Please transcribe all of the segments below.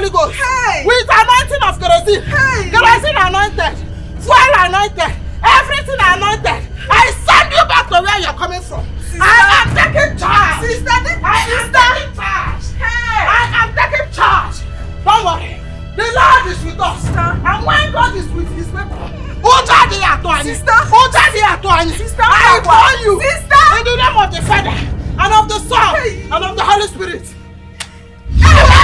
Holy Ghost. Hey. With anointing of kerosene. Hey. Kerosene anointed. Fuel anointed. Everything anointed. I send you back to where you're coming from. Sister. I am taking charge. Sister, I am taking charge. Hey. I am taking charge. Don't worry. The Lord is with us. Sister. And when God is with his people, Sister. Sister. I call you. Sister. In the name of the Father, and of the Son, and of the Holy Spirit. Hey.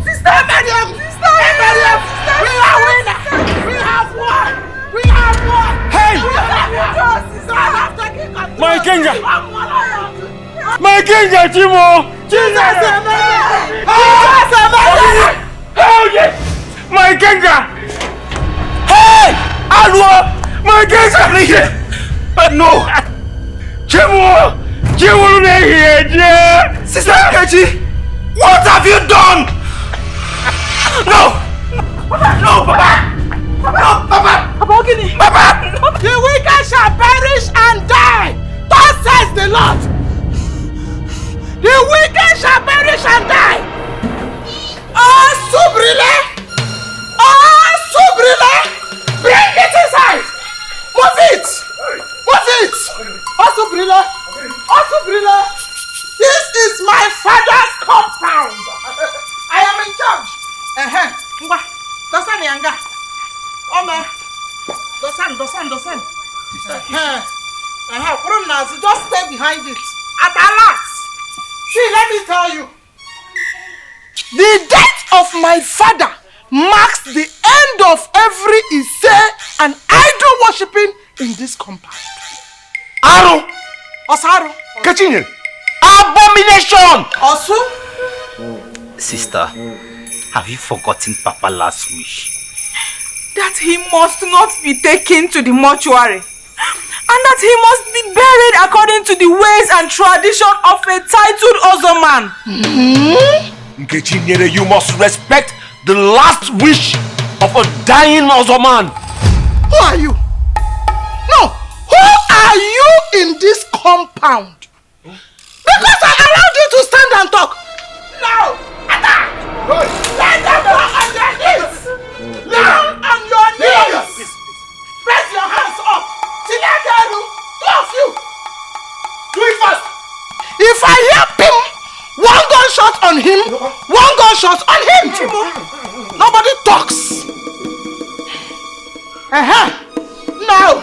Sister Miriam. Sister Miriam. We are winners. We have won. We have won. Hey. My Kinga. My Kinga, Chimo. Jesus. Oh yes. My Kinga. Hey. Alwa. My Kinga. No. Chimo. Chimo here. Sister Nkechi. What have you done? No. No, Papa. No, Papa! Papa! The wicked shall perish and die! Thus says the Lord! The wicked shall perish and die! Oh, Subrile! Oh, Subrile! Bring it inside! Move it! Move it! Oh, Subrile! Oh, Subrile! This is my father's compound! I am in charge! Dosan Yanga! Umeh, Dosan. Sister, just stay behind it. At last. See, let me tell you. The death of my father marks the end of every Ise and idol worshipping in this compound. Aro! Osaro! Kachinye! Abomination! Osu? Sister, have you forgotten Papa's last wish? That he must not be taken to the mortuary, and that he must be buried according to the ways and tradition of a titled Uzor man. Nkechi, you must respect the last wish of a dying Uzor man. Who are you? No, who are you in this compound? Because I allowed you to stand and talk. Now, attack! Let them go on their knees! Down on your knees! Press your hands up! Two of you! Do it fast! If I hear pim, one gunshot on him, one gunshot on him! Nobody talks! Now,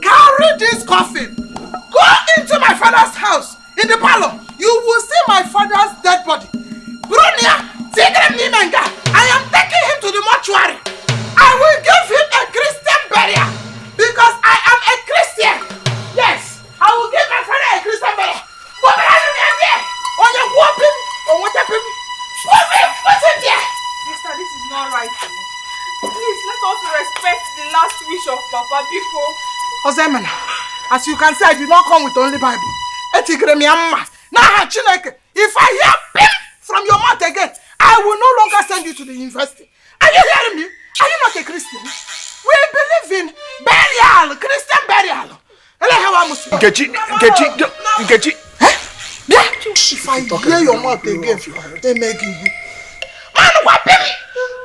carry this coffin. Go into my father's house. In the parlor, you will see my father's dead body. Brunia, I am taking him to the mortuary. I will give him a Christian burial because I am a Christian. Yes, I will give my father a Christian burial. Put it there. Sister, this is not right. Please, let us respect the last wish of Papa before. Ozemena, as you can see, I did not come with only Bible. If I hear pim from your mouth again, I will no longer send you to the university. Are you hearing me? Are you not a Christian? We believe in burial, Christian burial. Nkechi. If I hear your mouth again, they make you. Man, what baby?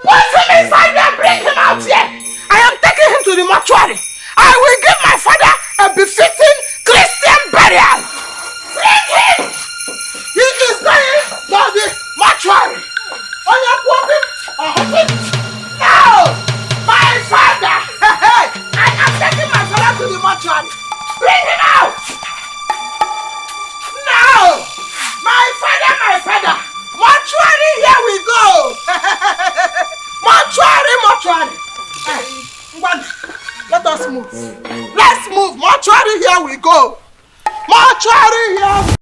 Put him inside there and bring him out here. I am taking him to the mortuary. I will give my father a befitting Christian burial. Bring him. He is going to the mortuary. On your walking, now, my father. I am taking my father to the mortuary. Bring him out. Now, my father. Mortuary, here we go. Mortuary. Let us move. Let's move. Mortuary, here we go. Mortuary, here.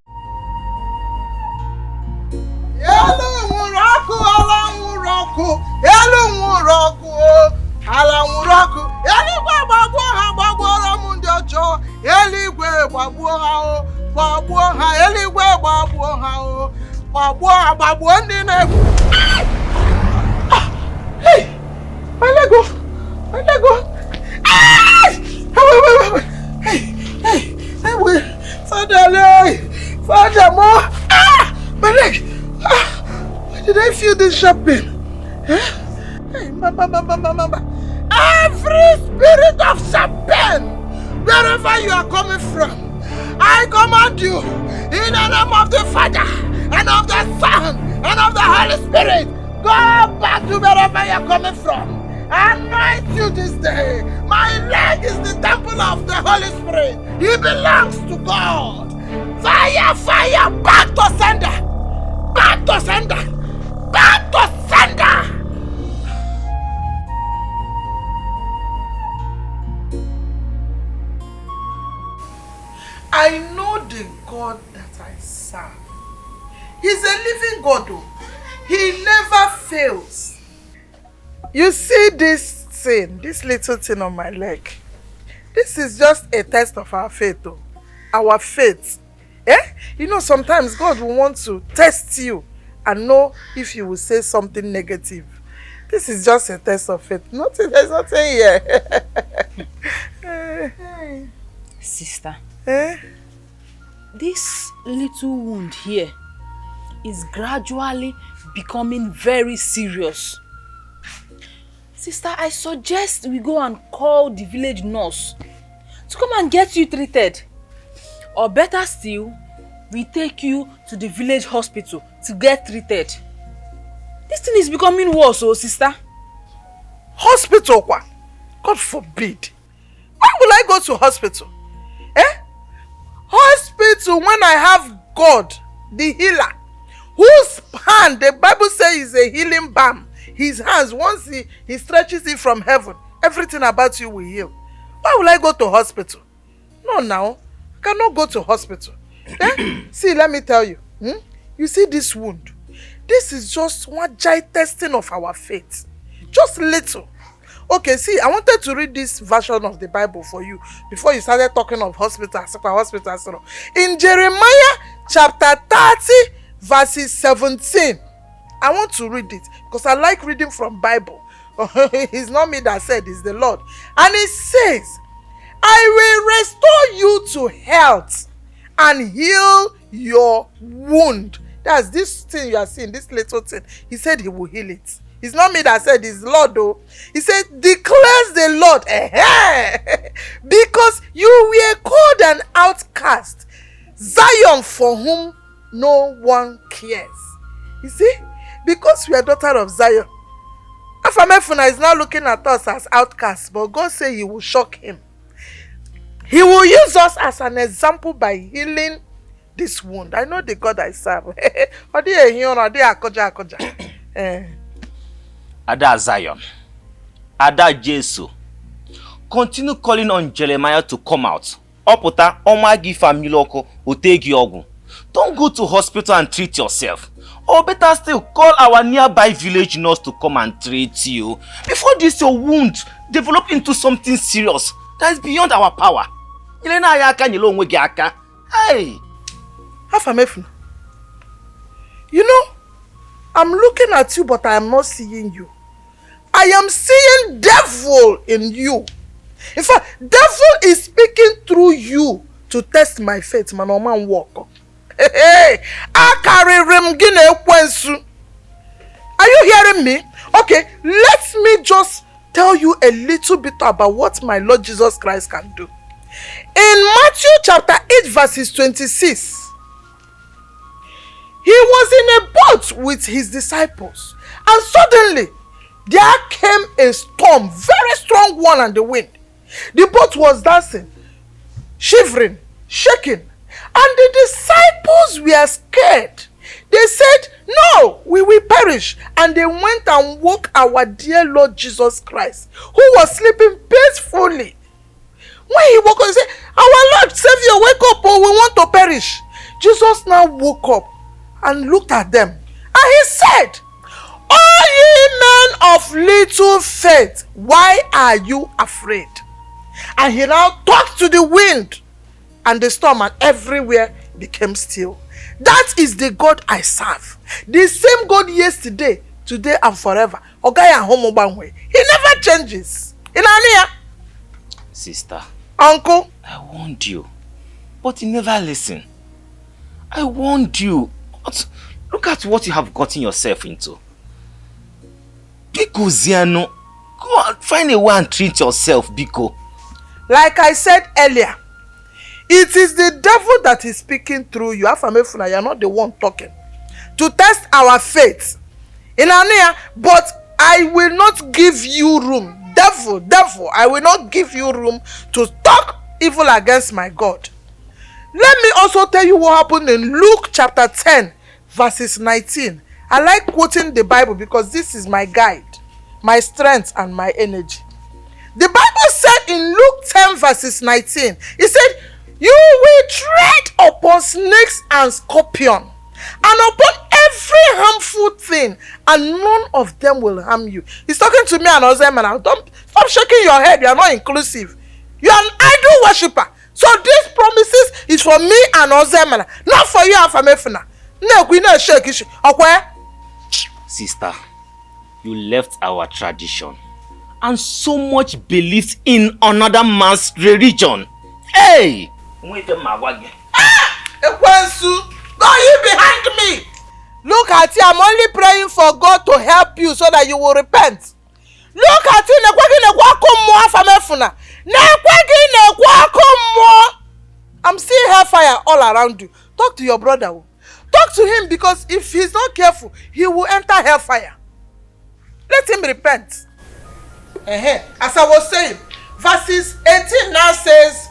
Hey, my leg. Hey, Father, more. My leg. Why did I feel this sharp pain? Hey, mama. Every spirit of serpent, wherever you are coming from, I command you in the name of the Father and of the Son and of the Holy Spirit, go back to wherever you are coming from. I anoint you this day. My leg is the temple of the Holy Spirit. He belongs to God. Fire, back to sender. Back to sender. Back to sender. I know the God that I serve. He's a living God, though. He never fails. You see this thing, this little thing on my leg? This is just a test of our faith, though. Our faith. You know, sometimes God will want to test you and know if you will say something negative. This is just a test of faith. There's nothing here. Sister, this little wound here is gradually becoming very serious. Sister, I suggest we go and call the village nurse to come and get you treated. Or better still, we take you to the village hospital to get treated. This thing is becoming worse, oh sister. Hospital, what? God forbid. Why will I go to hospital? Hospital when I have God, the healer, whose hand the Bible says is a healing balm. His hands, once he stretches it from heaven, everything about you will heal. Why will I go to hospital? No, now. I cannot go to hospital. See, let me tell you. You see this wound? This is just one giant testing of our faith. Just little. Okay, see, I wanted to read this version of the Bible for you before you started talking of hospitals. In Jeremiah chapter 30, verses 17. I want to read it because I like reading from Bible. It's not me that said, it's the Lord. And it says, I will restore you to health and heal your wound. That's this thing you are seeing, this little thing. He said he will heal it. It's not me that said, it's Lord though. He said, declares the Lord. Because you were called an outcast, Zion for whom no one cares. You see? Because we are daughter of Zion. Afamefuna is now looking at us as outcasts, but God said he will shock him. He will use us as an example by healing this wound. I know the God I serve. Ada Zion, Ada Jesu, continue calling on Jeremiah to come out. Opota, Omagi familoko, Utegi Ogu. Don't go to hospital and treat yourself. Or better still, call our nearby village nurse to come and treat you. Before this your wound develop into something serious that is beyond our power. Hey! Afamefuna, you know, I'm looking at you, but I am not seeing you. I am seeing devil in you. In fact, devil is speaking through you to test my faith. Man, man, walk. Hey, are you hearing me? Okay, let me just tell you a little bit about what my Lord Jesus Christ can do. In Matthew chapter 8, verses 26, he was in a boat with his disciples, and suddenly there came a storm, very strong one, and the wind. The boat was dancing, shivering, shaking, and the disciples were scared. They said, no, we will perish. And they went and woke our dear Lord Jesus Christ, who was sleeping peacefully. When he woke up, he said, our Lord Savior, wake up, or we want to perish. Jesus now woke up and looked at them, and he said, O ye men of little faith, why are you afraid? And he now talked to the wind and the storm, and everywhere became still. That is the God I serve. The same God yesterday, today, and forever. He never changes. Sister, Uncle, I warned you, but you never listen. I warned you. Look at what you have gotten yourself into. Biko Ziano, go and find a way and treat yourself, Biko. Like I said earlier, it is the devil that is speaking through you. Afamefuna, you are not the one talking. To test our faith. But I will not give you room. Devil, I will not give you room to talk evil against my God. Let me also tell you what happened in Luke chapter 10, verses 19. I like quoting the Bible because this is my guide, my strength and my energy. The Bible said in Luke 10 verses 19, it said, you will tread upon snakes and scorpions and upon every harmful thing, and none of them will harm you. He's talking to me and Ozemana. Don't stop shaking your head. You are not inclusive. You are an idol worshiper. So these promises is for me and Ozemana, not for you and Famefuna. No, we not shake issue. Okay? Sister, you left our tradition and so much believed in another man's religion. Hey! Ekwensu, go you behind me. Look at you, I'm only praying for God to help you so that you will repent. Look at you, I'm seeing hellfire all around you. Talk to your brother. Talk to him, because if he's not careful, he will enter hellfire. Let him repent. As I was saying, verses 18 now says,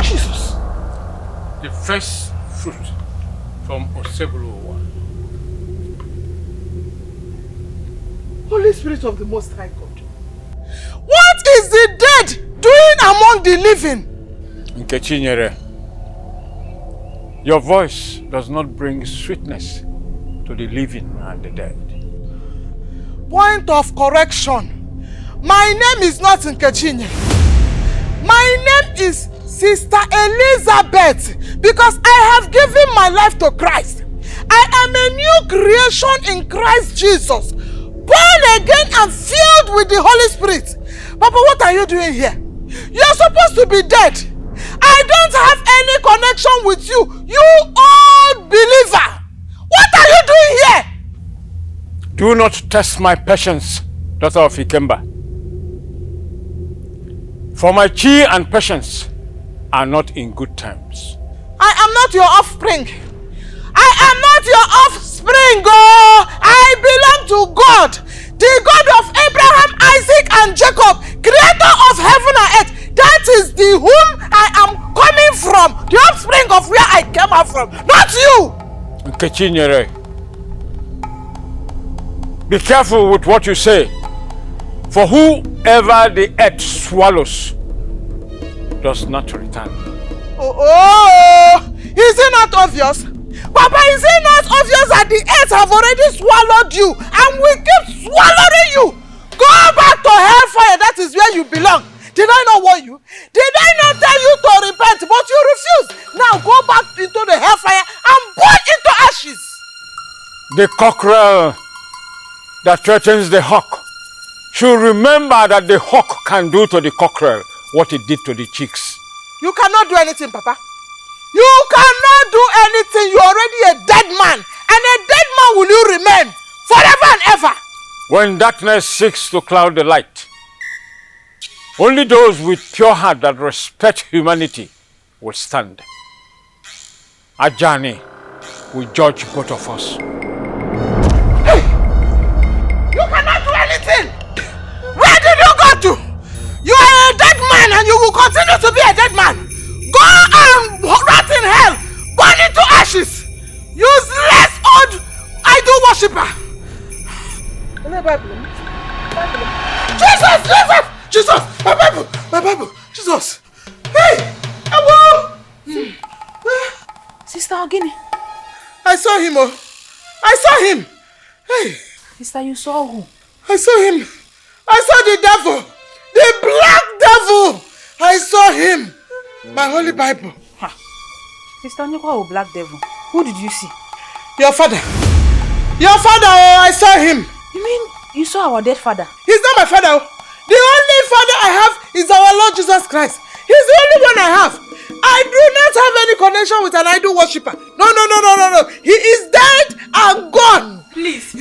Jesus, the first fruit from Osebuluwa. Holy Spirit of the Most High God, what is the dead doing among the living? Nkechi, your voice does not bring sweetness to the living and the dead. Point of correction. My name is not Nkechi. My name is Sister Elizabeth, because I have given my life to Christ. I am a new creation in Christ Jesus, born again and filled with the Holy Spirit. Papa, what are you doing here? You're supposed to be dead. I don't have any connection with you, you old believer. What are you doing here? Do not test my patience, daughter of Ikemba. For my chi and patience are not in good terms. I am not your offspring. I am not your offspring. Oh, I belong to God, the God of Abraham, Isaac, and Jacob, creator of heaven and earth. That is the whom I am coming from, the offspring of where I came out from, not you. Nkechi, be careful with what you say. For whoever the earth swallows does not return. Oh, is it not obvious? Papa, is it not obvious that the earth have already swallowed you and will keep swallowing you? Go back to hellfire, that is where you belong. Did I not warn you? Did I not tell you to repent, but you refused? Now go back into the hellfire and burn into ashes. The cockerel that threatens the hawk should remember that the hawk can do to the cockerel what it did to the chicks. You cannot do anything, Papa. You cannot do anything. You're already a dead man. And a dead man will you remain forever and ever. When darkness seeks to cloud the light, only those with pure heart that respect humanity will stand. Ajani will judge both of us. Hey! You cannot do anything! Where did you go to? You are a dead man and you will continue to be a dead man. Go and rot in hell, burn into ashes. Useless old idol worshipper. Jesus, my Bible, Jesus. Hey, hello. Sister Ogini. I saw him. I saw him. Hey. Sister, you saw who? I saw him. I saw the devil. The black devil. I saw him. My holy Bible. Ha. Sister Onyekwa, black devil. Who did you see? Your father. Your father, I saw him. You mean you saw our dead father? He's not my father. The only father I have is our Lord Jesus Christ. He's the only one I have. I do not have any connection with an idol worshipper. No. He is dead and gone. Please.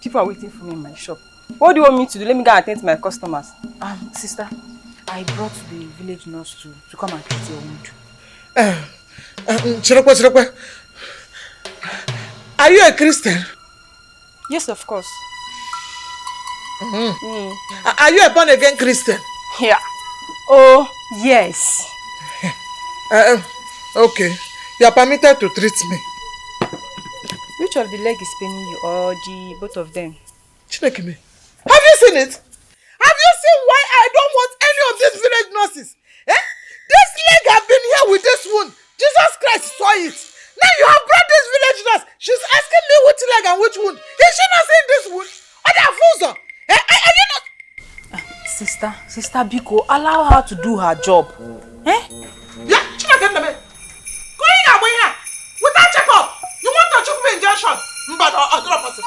People are waiting for me in my shop. What do you want me to do? Let me go and attend to my customers. Sister, I brought the village nurse to come and treat your wound. Chirokwe. Are you a Christian? Yes, of course. Are you a born again Christian? Yeah. Oh, yes. Okay. You are permitted to treat me. Which of the leg is paining you, or both of them? Chinekime, have you seen it? Have you seen why I don't want any of these village nurses? This leg have been here with this wound. Jesus Christ saw it. Now you have brought this village nurse. She's asking me which leg and which wound. Is she not seeing this wound? Are you not? Sister Biko, allow her to do her job. Yeah, Chinekime. Going away here. Without check-up. You want to Chukwu injection? But I'll drop us.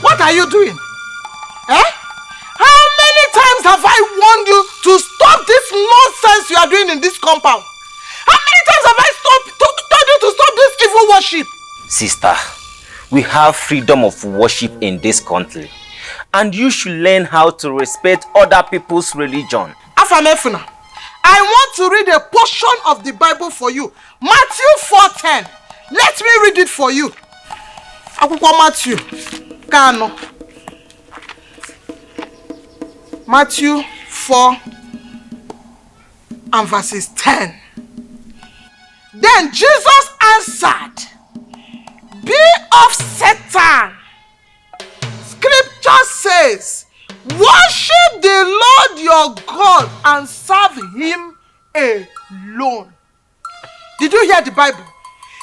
What are you doing? How many times have I warned you to stop this nonsense you are doing in this compound? How many times have I told you to stop this evil worship? Sister, we have freedom of worship in this country. And you should learn how to respect other people's religion. Afamefuna, I want to read a portion of the Bible for you. Matthew 4:10. Let me read it for you. Akwụkwọ Matthew. Kano. Matthew 4 and verses 10. Then Jesus answered, "Be of Satan. Scripture says, worship the Lord your God and serve him alone." Did you hear the Bible?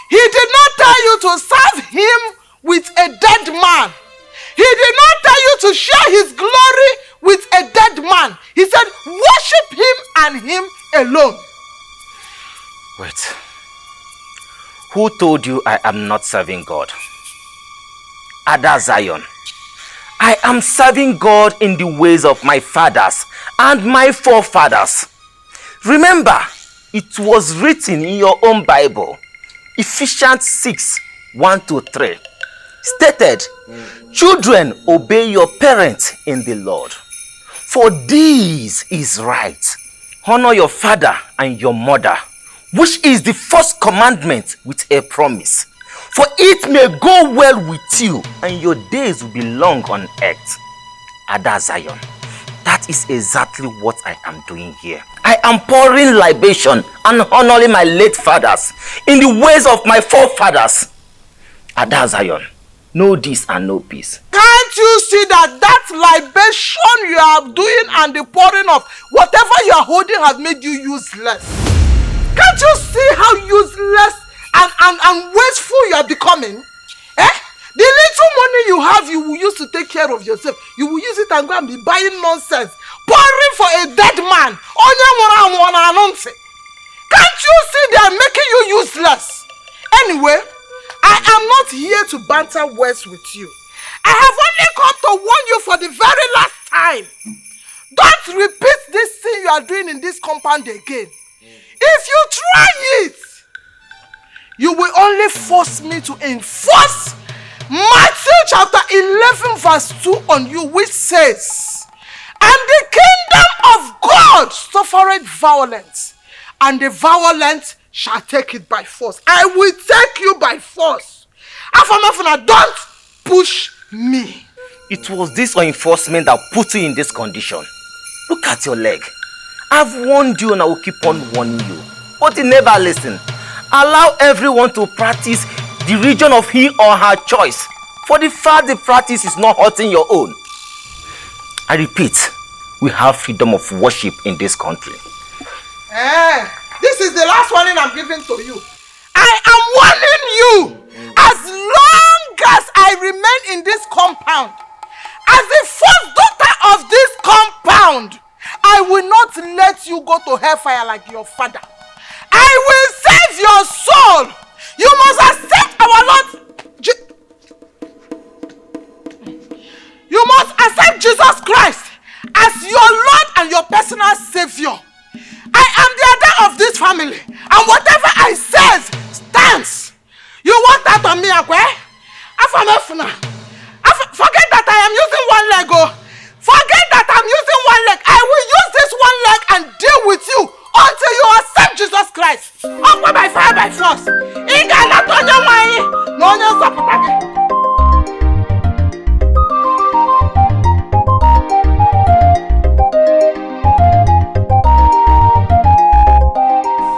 He did not tell you to serve him with a dead man. He did not tell you to share his glory with a dead man. He said, worship him and him alone. Wait. Who told you I am not serving God? Ada Zion. I am serving God in the ways of my fathers and my forefathers. Remember, it was written in your own Bible, Ephesians 6:1-3, stated, "Children, obey your parents in the Lord, for this is right. Honor your father and your mother, which is the first commandment with a promise. For it may go well with you, and your days will be long on earth." Ada Zion, that is exactly what I am doing here. I am pouring libation and honoring my late fathers in the ways of my forefathers. Ada Zion, know this and know peace. Can't you see that libation you are doing and the pouring of whatever you are holding has made you useless? Can't you see how useless and wasteful you are becoming? The little money you have, you will use to take care of yourself. You will use it and go and be buying nonsense, pouring for a dead man. Can't you see they are making you useless? Anyway, I am not here to banter words with you. I have only come to warn you for the very last time. Don't repeat this thing you are doing in this compound again. If you try it, you will only force me to enforce Matthew chapter 11 verse 2 on you, which says, and the kingdom of God suffereth violence, and the violent shall take it by force. I will take you by force. Afamafuna, don't push me. It was this enforcement that put you in this condition. Look at your leg. I've warned you and I will keep on warning you. But you never listen. Allow everyone to practice the religion of he or her choice. For the fact the practice is not hurting your own. I repeat, we have freedom of worship in this country. This is the last warning I'm giving to you. I am warning you, as long as I remain in this compound, as the first daughter of this compound, I will not let you go to hellfire like your father. I will save your soul. You must accept our Lord. You must accept Jesus Christ as your Lord and your personal Savior. I am the elder of this family, and whatever I says stands. You want that on me, Akwe? Forget that I am using one leg. Forget that I'm using one leg. I will use this one leg and deal with you until you accept Jesus Christ. Akwe by fire, by force.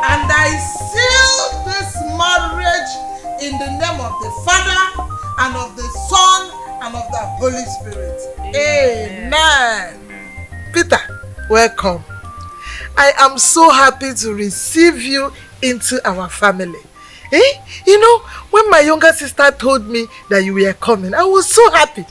And I seal this marriage in the name of the Father and of the Son and of the Holy Spirit. Amen. Peter, welcome. I am so happy to receive you into our family. You know, when my younger sister told me that you were coming, I was so happy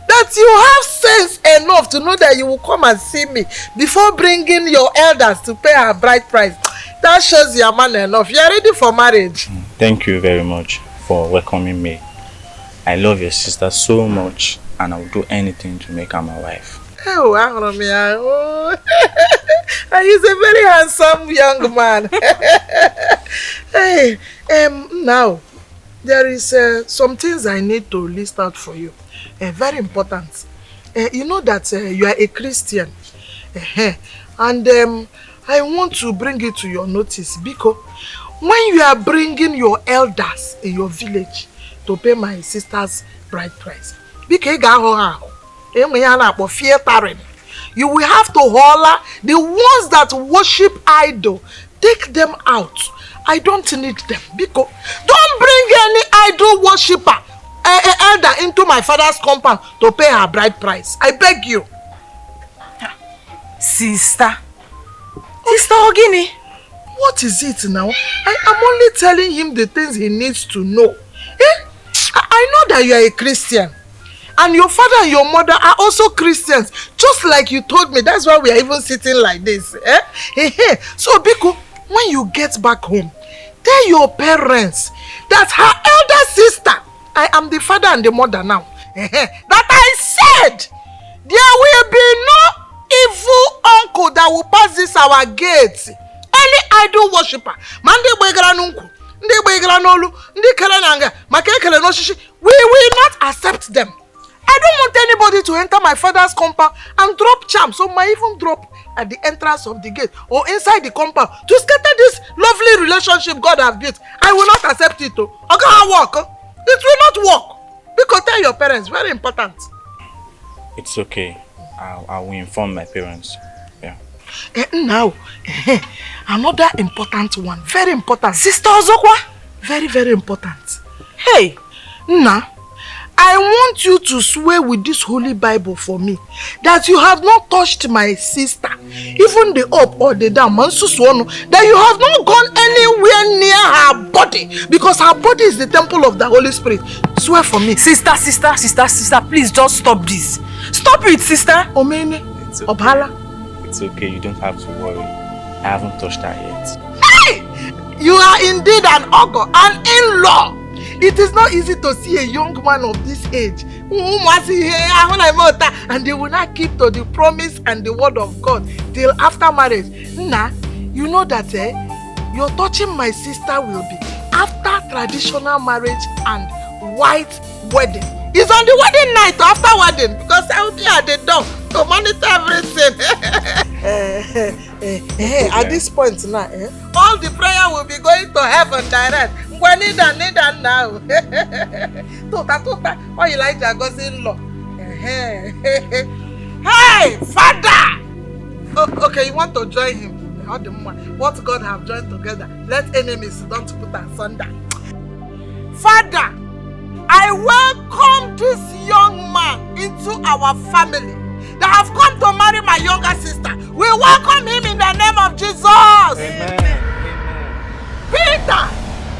that you have sense enough to know that you will come and see me before bringing your elders to pay our bride price. That shows you are man enough. You are ready for marriage. Thank you very much for welcoming me. I love your sister so much and I will do anything to make her my wife. Oh, oh. He's a very handsome young man. Hey, now, there is some things I need to list out for you. Very important. You know that you are a Christian. And I want to bring it to your notice because when you are bringing your elders in your village to pay my sister's bride price, you will have to holler the ones that worship idol. Take them out. I don't need them. Because don't bring any idol worshipper elder into my father's compound to pay her bride price. I beg you. Sister Ogini. What is it now? I am only telling him the things he needs to know. I know that you are a Christian. And your father and your mother are also Christians. Just like you told me. That's why we are even sitting like this. So Biko, when you get back home, tell your parents that her elder sister, I am the father and the mother now, that I said there will be no evil uncle that will pass this our gates. Any idol worshipper, we will not accept them. I don't want anybody to enter my father's compound and drop charms. So might even drop at the entrance of the gate or inside the compound to scatter this lovely relationship God has built. I will not accept it. Okay, I'll work. It will not work. Because tell your parents, very important. It's okay. I will inform my parents. Yeah. Now, another important one. Very important. Sister Ozokwa. Very, very important. Hey, Nna, I want you to swear with this holy Bible for me that you have not touched my sister, even the up or the down, that you have not gone anywhere near her body, because her body is the temple of the Holy Spirit. Swear for me. Sister, please just stop this. Stop it, sister. Omene, It's okay. Obhala. It's okay, you don't have to worry. I haven't touched her yet. Hey! You are indeed an uncle, an in-law. It is not easy to see a young man of this age and they will not keep to the promise and the word of God till after marriage. Nah, you know that your touching my sister will be after traditional marriage and white wedding. It's on the wedding night or after wedding because I will be at the door to monitor everything. At this point now, all the prayer will be going to heaven direct. Now. Why you like Jago's in-law? Hey, Father! Oh, okay, you want to join him? What God have joined together, let enemies don't put asunder. Father, I welcome this young man into our family that have come to marry my younger sister. We welcome him in the name of Jesus. Amen. Peter,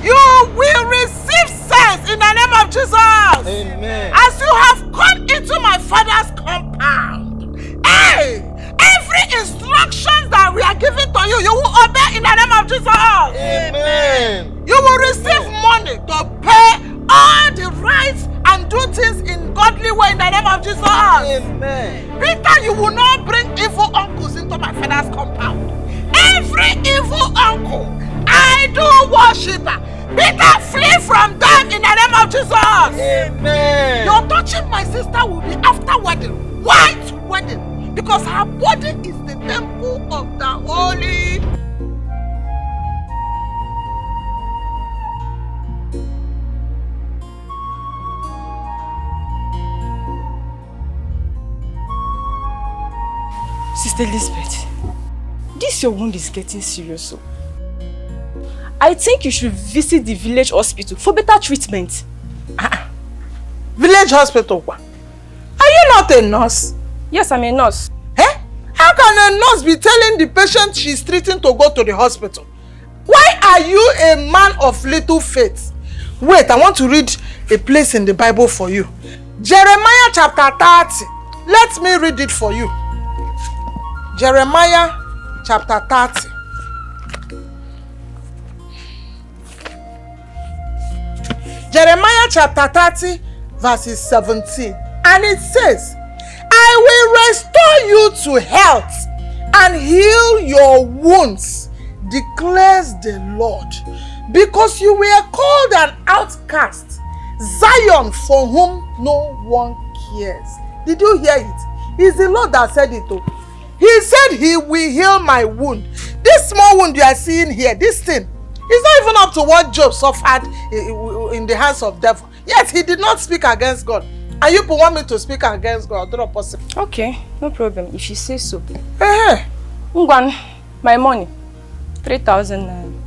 you will receive sense in the name of Jesus. Amen. As you have come into my father's compound. Hey, every instruction that we are giving to you, you will obey in the name of Jesus. Amen. You will receive money to pay all the rights and do things in godly way in the name of Jesus. Amen. Peter, you will not bring evil uncles into my father's compound. Every evil uncle, idol worshiper, Peter, flee from them in the name of Jesus. Amen. Your touching my sister will be after wedding, white wedding, because her body is the temple of the Holy. Sister Elizabeth, this your wound is getting serious. So I think you should visit the village hospital for better treatment. Village hospital? Are you not a nurse? Yes, I'm a nurse. Eh? How can a nurse be telling the patient she's treating to go to the hospital? Why are you a man of little faith? Wait, I want to read a place in the Bible for you. Jeremiah chapter 30. Let me read it for you. Jeremiah chapter 30. Jeremiah chapter 30 verses 17. And it says, I will restore you to health and heal your wounds, declares the Lord. Because you were called an outcast, Zion for whom no one cares. Did you hear it? It's the Lord that said it too. He said he will heal my wound. This small wound you are seeing here, this thing, is not even up to what Job suffered in the hands of devil. Yet he did not speak against God. And you want me to speak against God? Not possible. Okay, no problem. If you say so. My money. 3,000.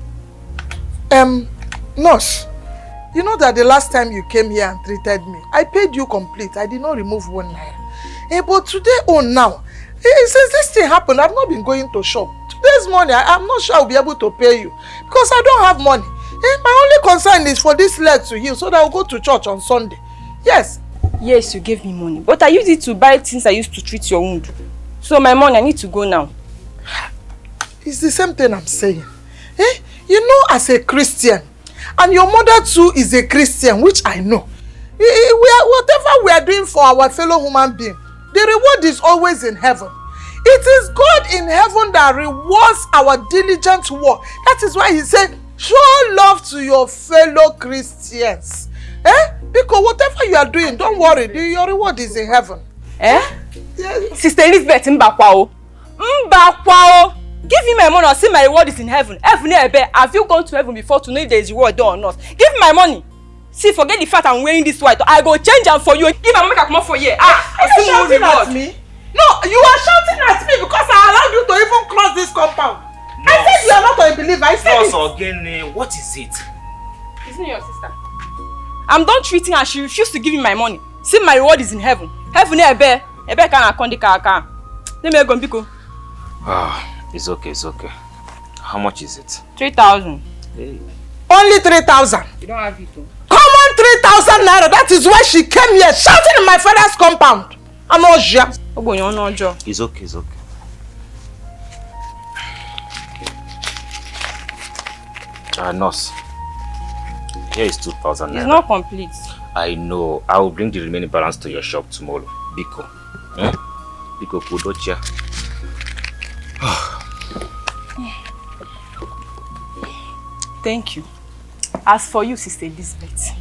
Nurse, you know that the last time you came here and treated me, I paid you complete. I did not remove 1 naira. But today on now, since this thing happened, I've not been going to shop. Today's morning, I'm not sure I'll be able to pay you because I don't have money. My only concern is for this leg to heal so that I'll go to church on Sunday. Yes. Yes, you gave me money, but I used it to buy things I used to treat your wound. So my money, I need to go now. It's the same thing I'm saying. You know, as a Christian, and your mother too is a Christian, which I know. Whatever we are doing for our fellow human being, the reward is always in heaven. It is God in heaven that rewards our diligent work. That is why he said, show love to your fellow Christians. Because whatever you are doing, don't worry, your reward is in heaven. Yes. Sister Elizabeth, Mbakwao. Give me my money or see my reward is in heaven. Have you gone to heaven before to know if there is reward or not? Give me my money. See, forget the fact I'm wearing this white. I go change them for you. Give my money come for you. Are you shouting at me? No, you are shouting at me because I allowed you to even cross this compound. No. I said you are not a believer. I said it. Again, what is it? Isn't it your sister? I'm done treating her. She refused to give me my money. See, my reward is in heaven. Heaven, Ebe can akondi kaka. Let me go biko. It's okay, it's okay. How much is it? 3,000. Hey. Only 3,000. You don't have it too. Come on, 3,000 naira. That is why she came here shouting in my father's compound. I'm not sure. It's okay, it's okay. Nurse. Here is 2,000 naira. It's not complete. I know. I will bring the remaining balance to your shop tomorrow. Biko. Biko Kudocha. Thank you. As for you, Sister Elizabeth,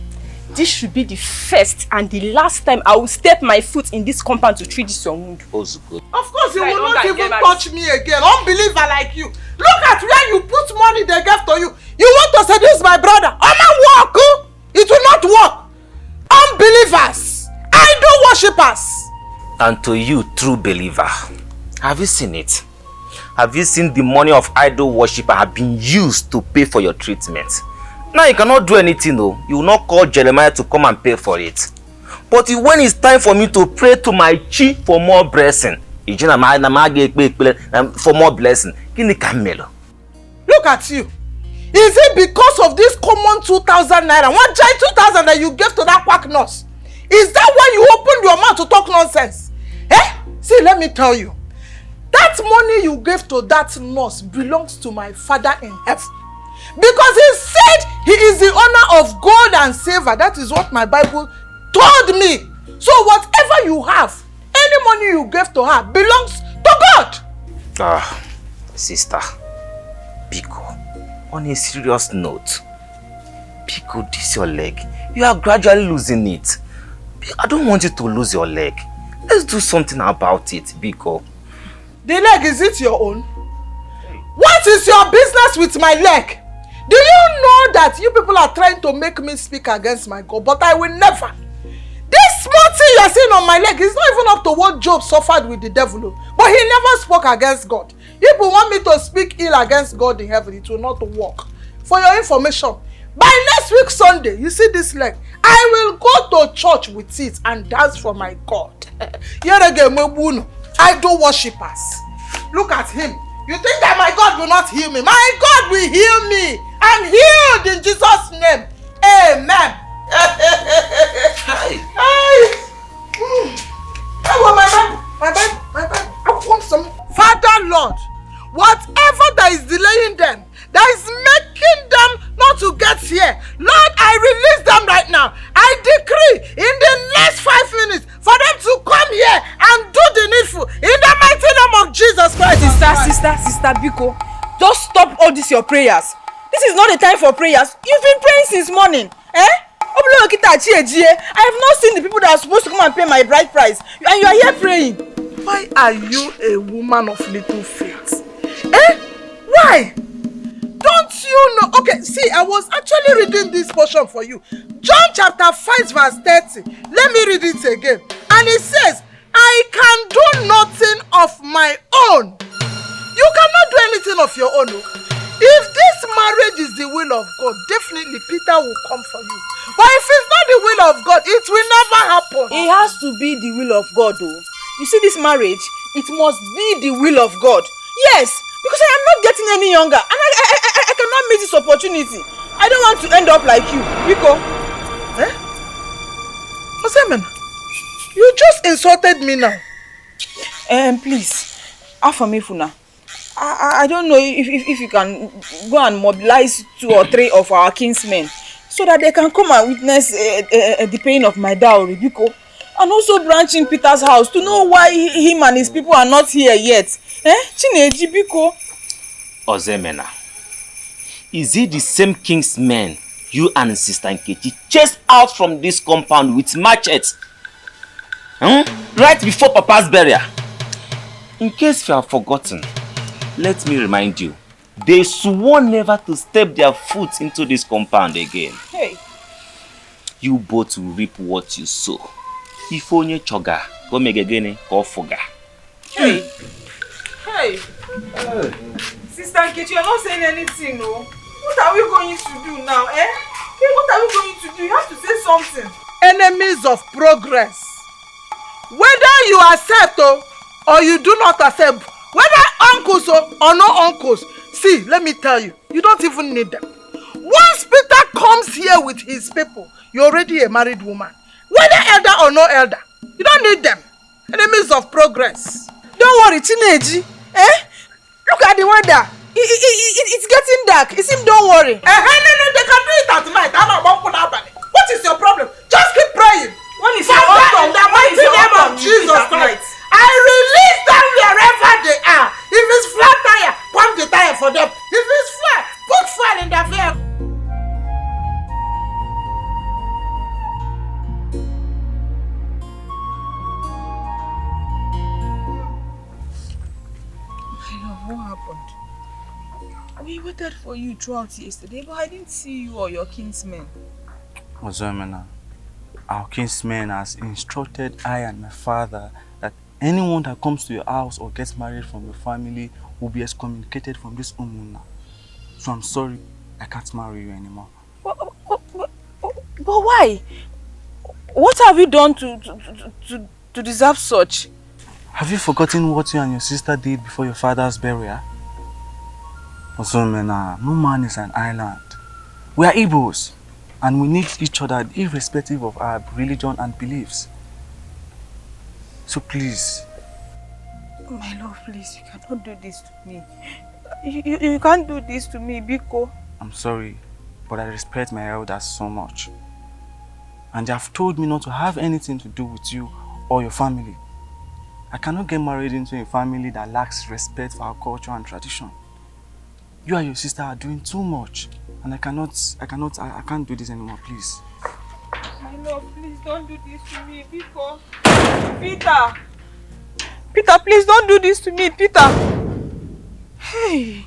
this should be the first and the last time I will step my foot in this compound to treat this your wound. Also good. Of course, you will not even touch me again. Unbeliever like you. Look at where you put money they gave to you. You want to seduce my brother? Walk. It will not work. Unbelievers, idol worshippers. And to you, true believer, have you seen it? Have you seen the money of idol worshipper have been used to pay for your treatment? Now you cannot do anything though. You will not call Jeremiah to come and pay for it. But when it's time for me to pray to my chi for more blessing, for more blessing, look at you. Is it because of this common 2,000 naira, 2,000 that you gave to that quack nurse? Is that why you opened your mouth to talk nonsense? See, let me tell you. That money you gave to that nurse belongs to my Father in heaven. Because he said he is the owner of gold and silver. That is what my Bible told me. So whatever you have, any money you gave to her belongs to God. Sister, Biko, on a serious note, Biko, this your leg. You are gradually losing it. I don't want you to lose your leg. Let's do something about it, Biko. The leg, is it your own? What is your business with my leg? Do you know that you people are trying to make me speak against my God? But I will never. This small thing you are seeing on my leg is not even up to what Job suffered with the devil. But he never spoke against God. People want me to speak ill against God in heaven. It will not work. For your information, by next week Sunday, you see this leg, I will go to church with it and dance for my God. Idol worshippers. Look at him. You think that my God will not heal me? My God will heal me. I'm healed in Jesus' name. Amen. My Bible. I want some. Father Lord, whatever that is delaying them, that is making them not to get here, Lord, I release them right now. I decree in the next 5 minutes for them to come here and do the needful in the mighty name of Jesus Christ. Sister Biko, just stop all this your prayers. This is not the time for prayers. You've been praying since morning. I have not seen the people that are supposed to come and pay my bride price. And you are here praying. Why are you a woman of little faith? Why? Don't you know? Okay, see, I was actually reading this portion for you. John chapter 5 verse 30. Let me read it again. And it says, I can do nothing of my own. You cannot do anything of your own. If this marriage is the will of God, definitely Peter will come for you. But if it's not the will of God, it will never happen. It has to be the will of God, though. You see this marriage, it must be the will of God. Yes, because I am not getting any younger, and I cannot miss this opportunity. I don't want to end up like you, Biko. Osemen, you just insulted me now. Please, offer me Funa. I don't know if you can go and mobilize 2 or 3 of our kinsmen so that they can come and witness the paying of my dowry, Biko. And also branch in Peter's house to know why him and his people are not here yet. Chineji, Biko. Ozemena, is it the same king's men you and Sister Nkechi chased out from this compound with machetes? Right before Papa's burial? In case you have forgotten, let me remind you, they swore never to step their foot into this compound again. Hey. You both will reap what you sow. If only choga, go make again, go foga. Hey. Hey. Sister Nkechi, you're not saying anything, no? What are we going to do now, Hey, what are we going to do? You have to say something. Enemies of progress. Whether you accept or you do not accept, whether uncles or no uncles, see, let me tell you, you don't even need them. Once Peter comes here with his people, you're already a married woman. Whether elder or no elder, you don't need them. Enemies of progress. Don't worry, Chineji. Look at the weather. It's getting dark. Isim, don't worry. No, they can do it at night. What is your problem? Just keep praying. When is your in the mighty name of Jesus Christ, I release them wherever they are. If it's flat tire, pump the tire for them. If it's fuel, put fuel in the vehicle. What happened? We waited for you throughout yesterday, but I didn't see you or your kinsmen. Uzor, our kinsman has instructed I and my father that anyone that comes to your house or gets married from your family will be excommunicated from this home. So I'm sorry, I can't marry you anymore. But why? What have you done to deserve such? Have you forgotten what you and your sister did before your father's burial? Uzor, no man is an island. We are Igbos, and we need each other irrespective of our religion and beliefs. So please. My love, please, you cannot do this to me. You can't do this to me, Biko. I'm sorry, but I respect my elders so much. And they have told me not to have anything to do with you or your family. I cannot get married into a family that lacks respect for our culture and tradition. You and your sister are doing too much, and I can't do this anymore, please. My love, please don't do this to me, Biko. Peter, please don't do this to me, Peter. Hey,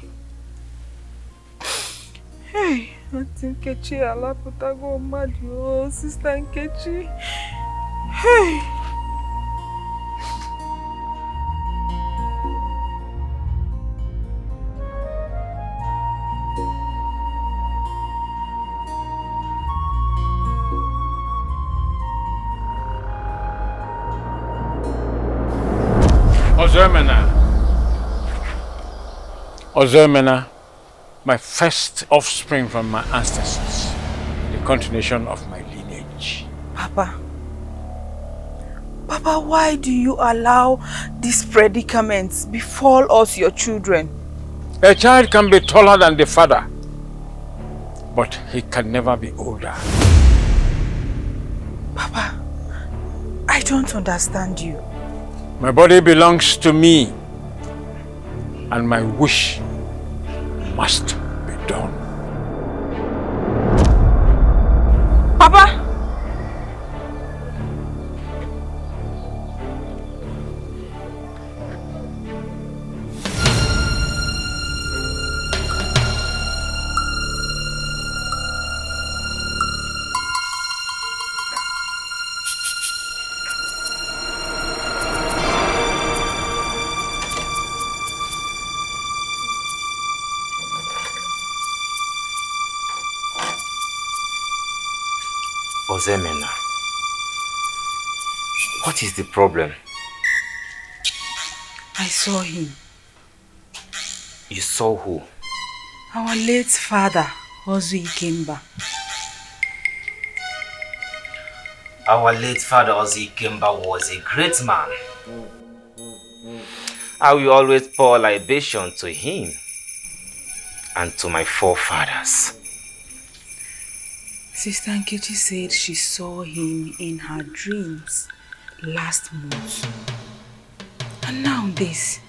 Auntie Nkechi, Alapotago, Madio, Sister Nkechi. Hey. Uzor, my first offspring from my ancestors, the continuation of my lineage. Papa, why do you allow these predicaments befall us, your children? A child can be taller than the father, but he can never be older. Papa, I don't understand you. My body belongs to me, and my wish must be done. Papa! Uzor, what is the problem? I saw him. You saw who? Our late father, Uzor Ikemba. Our late father Uzor Ikemba was a great man. I will always pour libation to him and to my forefathers. Sister Nkechi said she saw him in her dreams last month. And now this.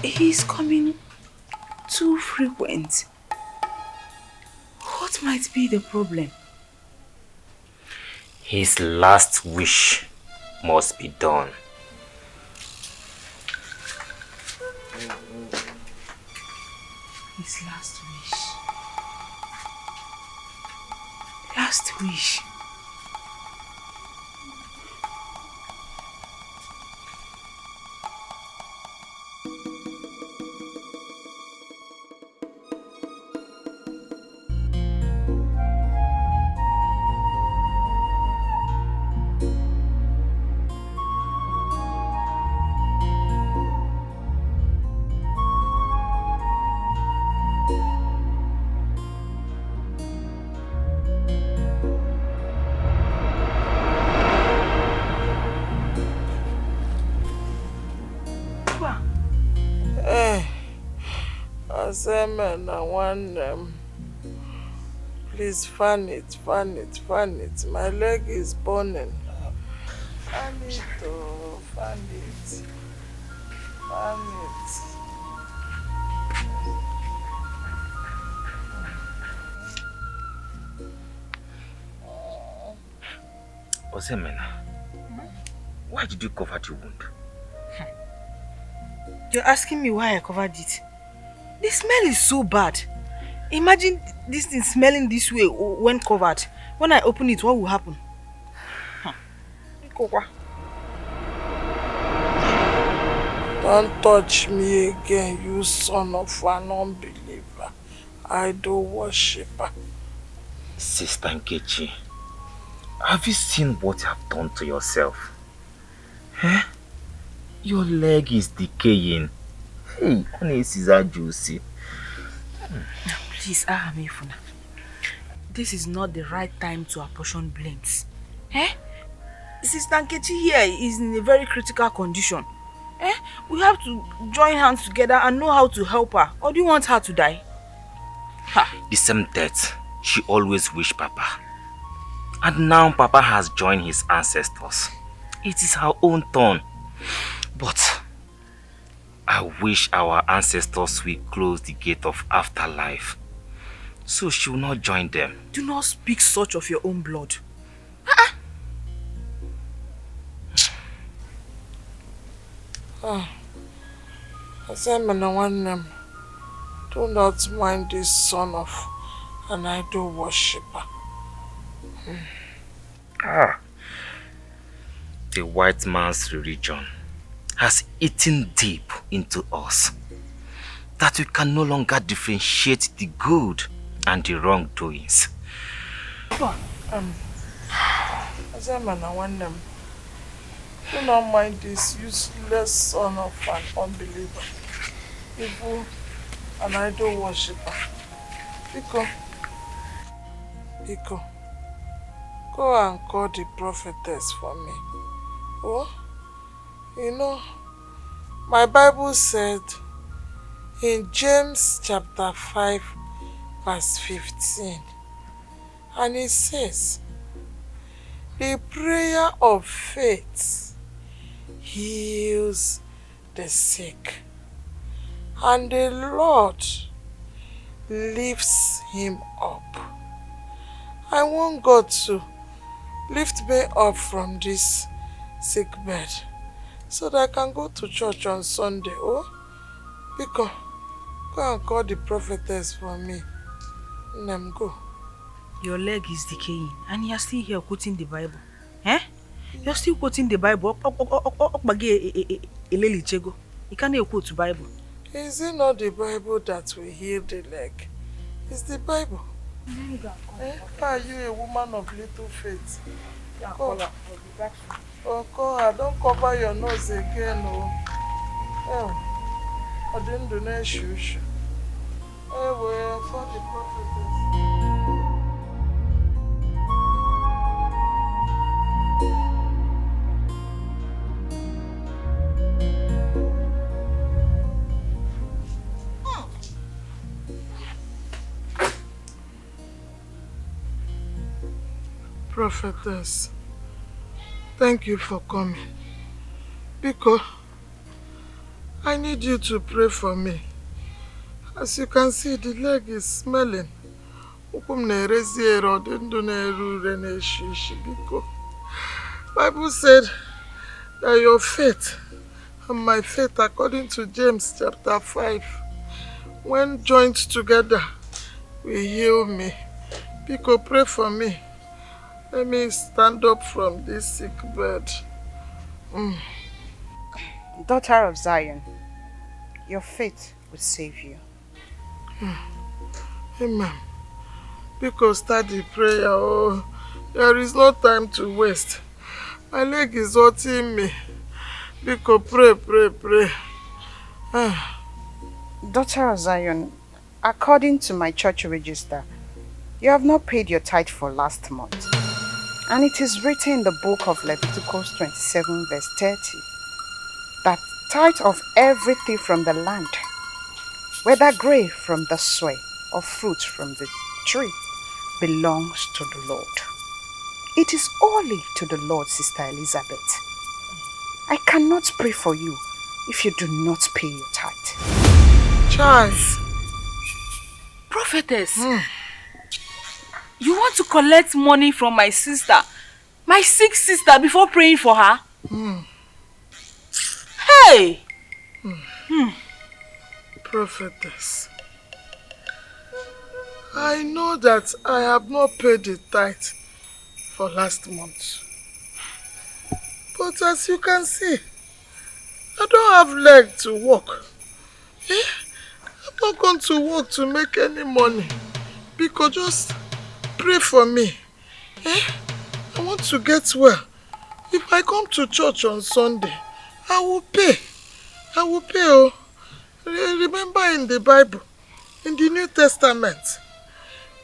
He's coming too frequent. What might be the problem? His last wish must be done. His last wish. Last wish. Asemena one please fan it. My leg is burning. Fan it, oh, fan it. Fan it. Osemena, why did you cover the wound? You're asking me why I covered it? The smell is so bad. Imagine this thing smelling this way when covered. When I open it, what will happen? Don't touch me again, you son of an unbeliever. Idol worshiper. Sister Nkechi, have you seen what you have done to yourself? Eh? Your leg is decaying. Hey, this is a juicy. Please, Ahamefuna. This is not the right time to apportion blames. Eh? Sister Nkechi here is in a very critical condition. Eh? We have to join hands together and know how to help her. Or do you want her to die? Ha. The same death she always wished Papa. And now Papa has joined his ancestors. It is her own turn. But I wish our ancestors will close the gate of afterlife, so she will not join them. Do not speak such of your own blood. Do not mind this son of an idol worshipper. The white man's religion has eaten deep into us, that we can no longer differentiate the good and the wrongdoings. Do not mind this useless son of an unbeliever, evil and idol worshipper. Biko, go and call the prophetess for me. Oh, you know, my Bible said in James chapter 5 verse 15, and it says, the prayer of faith heals the sick, and the Lord lifts him up. I want God to lift me up from this sick bed so that I can go to church on Sunday. Oh, Biko, go and call the prophetess for me. Let go. Your leg is decaying and you're still here quoting the Bible. Eh? You're still quoting the Bible. You can't quote the Bible. Is it not the Bible that will heal the leg? It's the Bible. Are you a woman of little faith? Go. Oh, God, don't cover your nose again. I didn't do no shoes. Well, for the prophetess. Prophetess, thank you for coming. Because I need you to pray for me. As you can see, the leg is smelling. Bible said that your faith and my faith, according to James chapter 5, when joined together, will heal me. Pico, pray for me. Let me stand up from this sick bed. Daughter of Zion, your faith will save you. Amen. Because start the prayer. Oh, there is no time to waste. My leg is hurting me. Because pray. Daughter of Zion, according to my church register, you have not paid your tithe for last month. And it is written in the book of Leviticus 27 verse 30 that tithe of everything from the land whether grain from the soil or fruit from the tree, belongs to the Lord. It is only to the Lord, Sister Elizabeth. I cannot pray for you if you do not pay your tithe. Charles. Prophetess, you want to collect money from my sister, my sick sister, before praying for her? Hey! Prophetess, I know that I have not paid the tithe for last month. But as you can see, I don't have leg to walk. I'm not going to work to make any money. Because just pray for me. I want to get well. If I come to church on Sunday, I will pay. I will pay. Oh. Remember in the Bible, in the New Testament,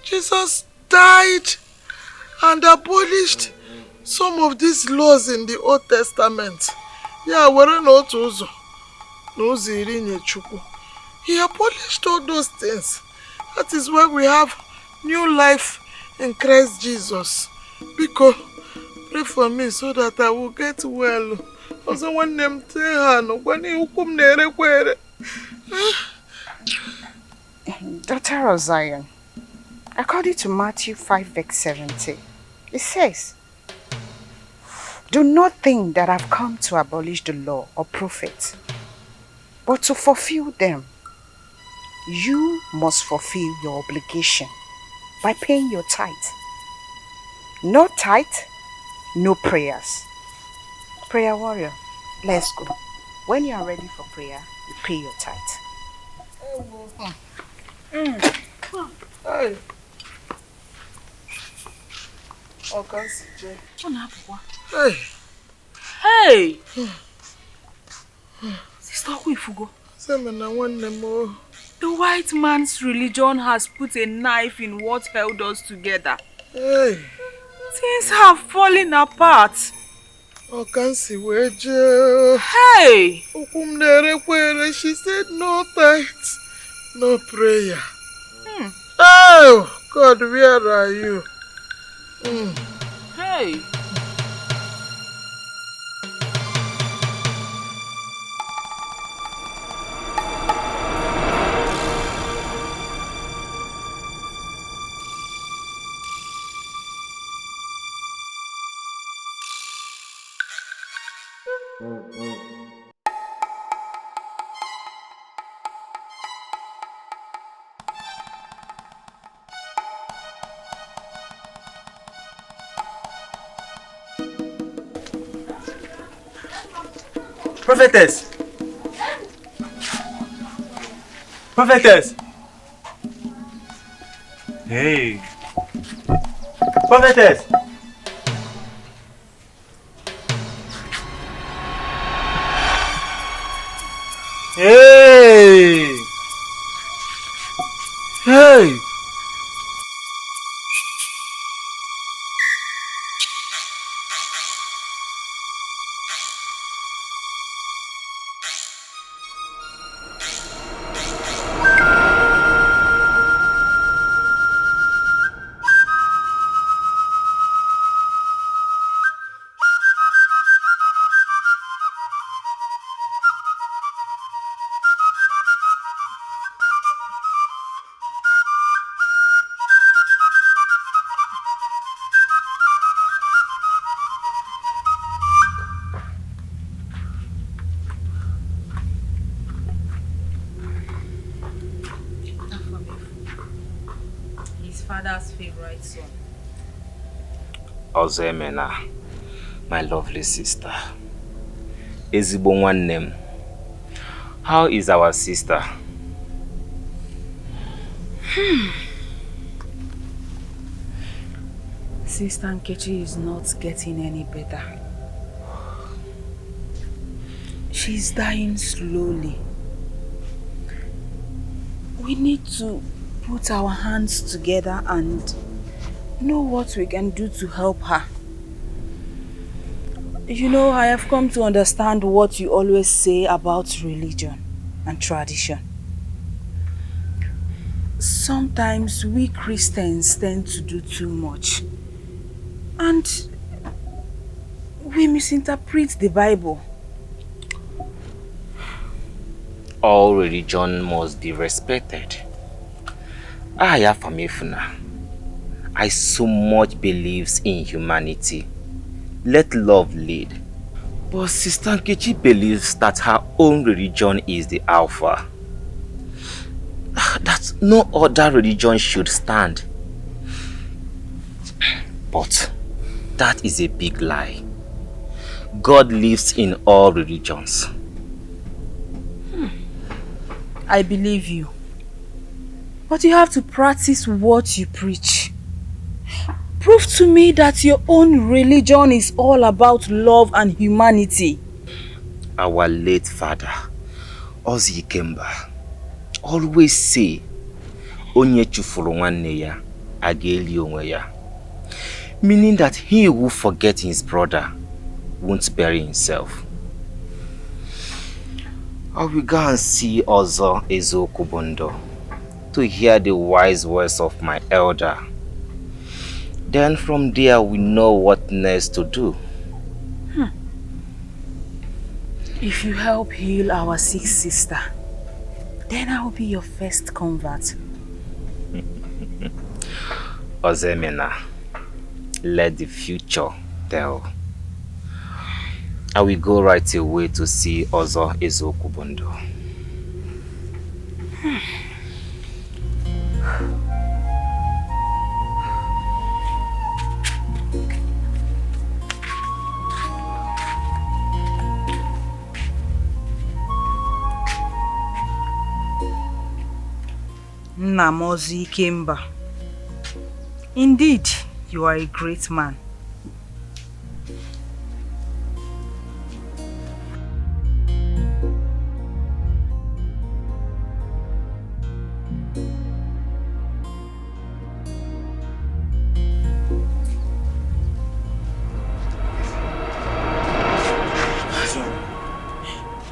Jesus died and abolished some of these laws in the Old Testament. Yeah, we're not Uzor. No Chukwu. He abolished all those things. That is why we have new life in Christ Jesus. Because pray for me so that I will get well. Also, one name Daughter of Zion, according to Matthew 5 verse 17, it says, "Do not think that I've come to abolish the law or prophets, but to fulfill them. You must fulfill your obligation by paying your tithe. No tithe, no prayers." Prayer warrior, let's go. When you are ready for prayer, you pay your tithe. Hey. Hey. Hey! Sister Ifugo, the white man's religion has put a knife in what held us together. Hey. Things have fallen apart. Hey! She said no tithe, no prayer. Oh, God, where are you? Hey! Prophetess! Prophetess! Hey! Prophetess! Hey! Hey! Father's favorite son. Ozemena, my lovely sister. Ezigbo nwannem. How is our sister? Sister Nkechi is not getting any better. She's dying slowly. We need to put our hands together and know what we can do to help her. You know, I have come to understand what you always say about religion and tradition. sometimes we Christians tend to do too much. And we misinterpret the Bible. All religion must be respected. I so much believes in humanity. Let love lead. But Sister Nkechi believes that her own religion is the alpha. That no other religion should stand. But that is a big lie. God lives in all religions. I believe you. But you have to practice what you preach. Prove to me that your own religion is all about love and humanity. Our late father, Ozi Ikemba, always say, Onye chufuru nwanne ya, aga-eli onwe ya. Meaning that he who forgets his brother won't bury himself. I will go and see Uzor Ezokubondo to hear the wise words of my elder. Then from there we know what next to do. If you help heal our sick sister, then I will be your first convert. Ozemena, let the future tell. I will go right away to see Uzor Ezokubondo. Namozi Ikemba. Indeed, you are a great man.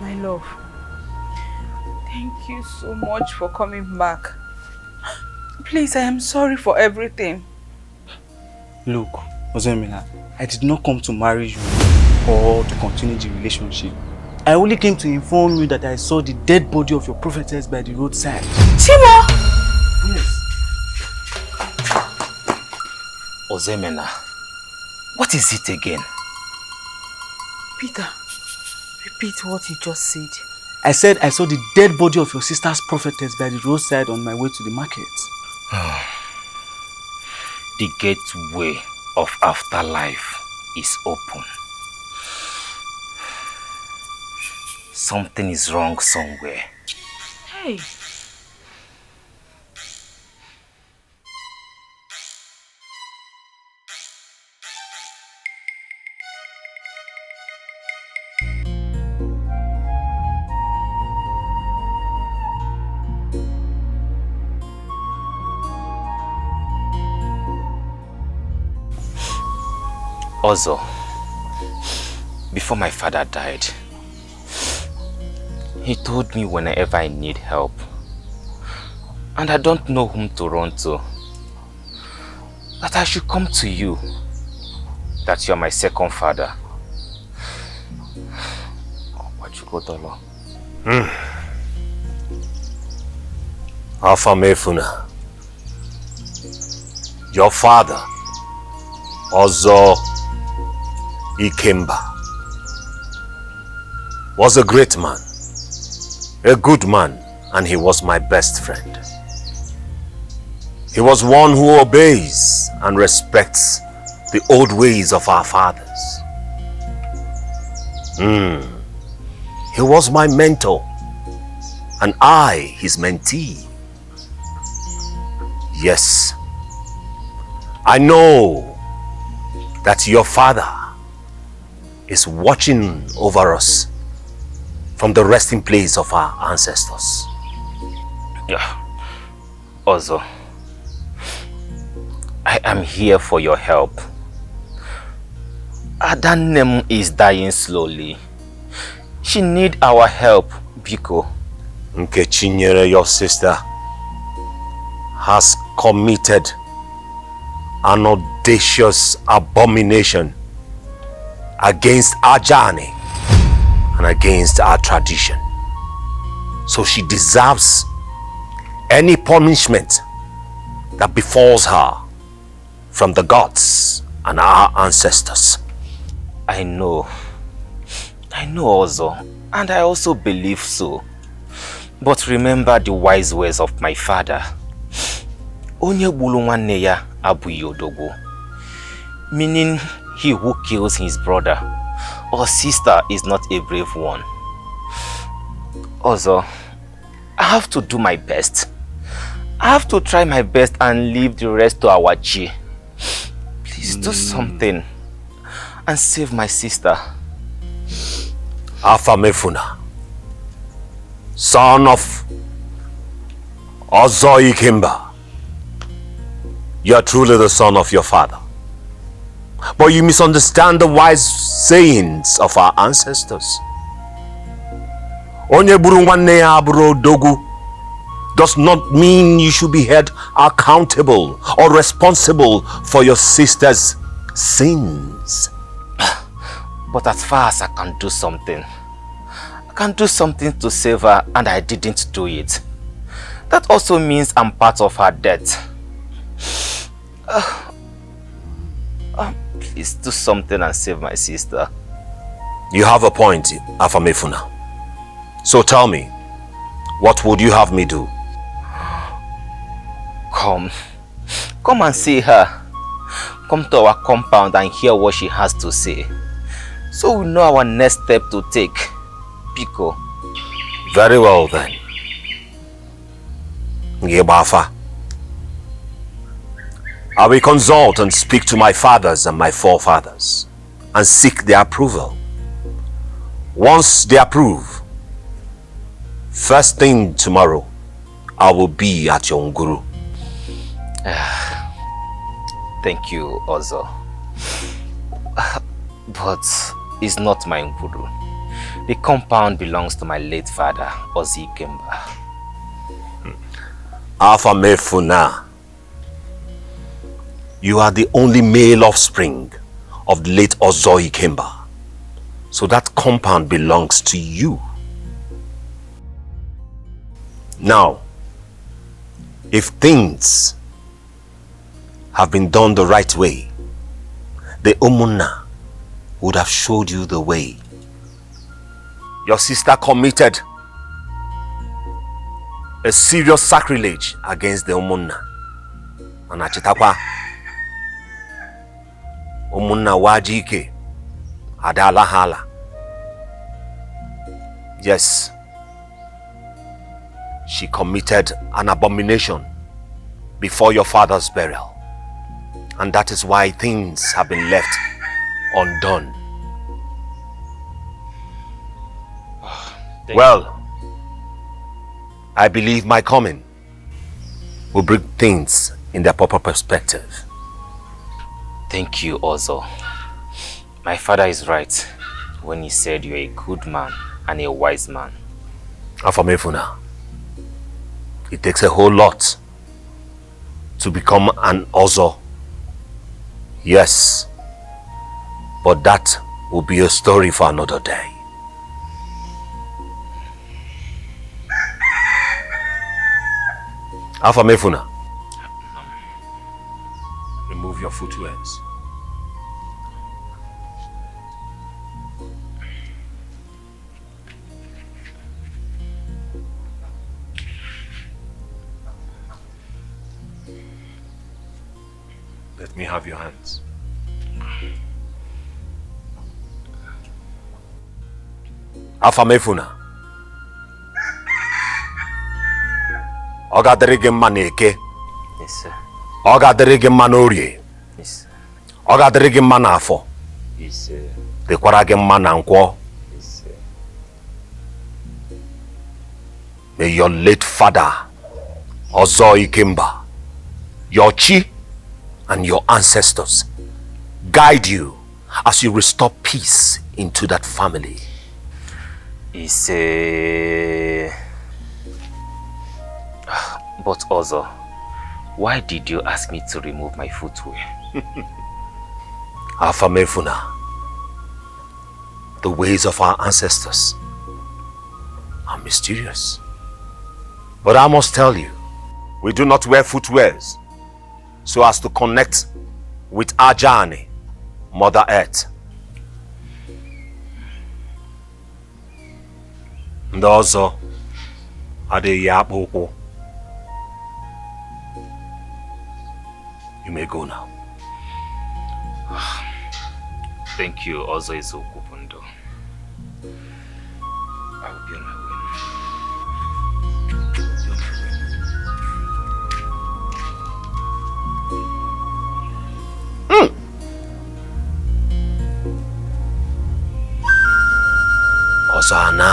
My love, thank you so much for coming back. Please, I am sorry for everything. Look, Ozemina, I did not come to marry you or to continue the relationship. I only came to inform you that I saw the dead body of your prophetess by the roadside. Chimo! Yes. Ozemena, what is it again? Peter, repeat what you just said. I said I saw the dead body of your sister's prophetess by the roadside on my way to the market. The gateway of afterlife is open. Something is wrong somewhere. Hey. Also, before my father died, he told me whenever I need help, and I don't know whom to run to, that I should come to you, that you are my second father. Alpha Mefuna, your father, Uzor Ikemba, was a great man, a good man, and he was my best friend. He was one who obeys and respects the old ways of our fathers. He was my mentor, and I his mentee. Yes, I know that your father is watching over us from the resting place of our ancestors. Yeah. Also, I am here for your help. Adanem is dying slowly. She needs our help, Biko. Nkechi nyere your sister has committed an audacious abomination against our journey and against our tradition. So she deserves any punishment that befalls her from the gods and our ancestors. I know also, and I also believe so. But remember the wise words of my father. Onye gburu nwanne ya abụghị odogwu. Meaning he who kills his brother or sister is not a brave one. Also, I have to do my best. I have to try my best and leave the rest to our chi. Please do something and save my sister. Afamefuna, son of Uzor Ikemba, you are truly the son of your father. But you misunderstand the wise sayings of our ancestors. Onye buru nwanne ya abụrụ odogwu does not mean you should be held accountable or responsible for your sister's sins. But as far as I can do something, I can do something to save her, and I didn't do it. That also means I'm part of her death. Please do something and save my sister. You have a point, Afamefuna. So tell me, what would you have me do? Come and see her. Come to our compound and hear what she has to say, so we know our next step to take. Pico. Very well then. Ngebafa. I will consult and speak to my fathers and my forefathers and seek their approval. Once they approve, first thing tomorrow, I will be at your Nguru. Thank you, Uzor. But it's not my Nguru. The compound belongs to my late father, Uzor Ikemba. Afamefuna, you are the only male offspring of the late Uzor Ikemba. So that compound belongs to you. Now, if things have been done the right way, the Umunna would have showed you the way. Your sister committed a serious sacrilege against the Umunna. Anachitakwa Umunna wajike adala hala. Yes, she committed an abomination before your father's burial, and that is why things have been left undone. Well, I believe my coming will bring things in their proper perspective. Thank you, Uzor. My father is right when he said you're a good man and a wise man. Afamefuna, it takes a whole lot to become an Uzor. Yes, but that will be a story for another day. Afamefuna, remove your footwears. Let me have your hands. Afamefuna, Ogadiri gị mma n'Eke. Yes, sir. Ogadiri gị mma n'Orie. Yes, sir. Ogadiri gị mma n'Afọ. Yes, sir. Dịkwara gị mma na Nkwọ. Yes, sir. May your late father, Uzor Ikemba, your chi and your ancestors guide you as you restore peace into that family. But Uzor, Why did you ask me to remove my footwear? Afamefuna, the ways of our ancestors are mysterious. But I must tell you, we do not wear footwears so as to connect with our journey, Mother Earth. And also, you may go now. Thank you, Ozo Izokupundo. I will be on my way. Osana.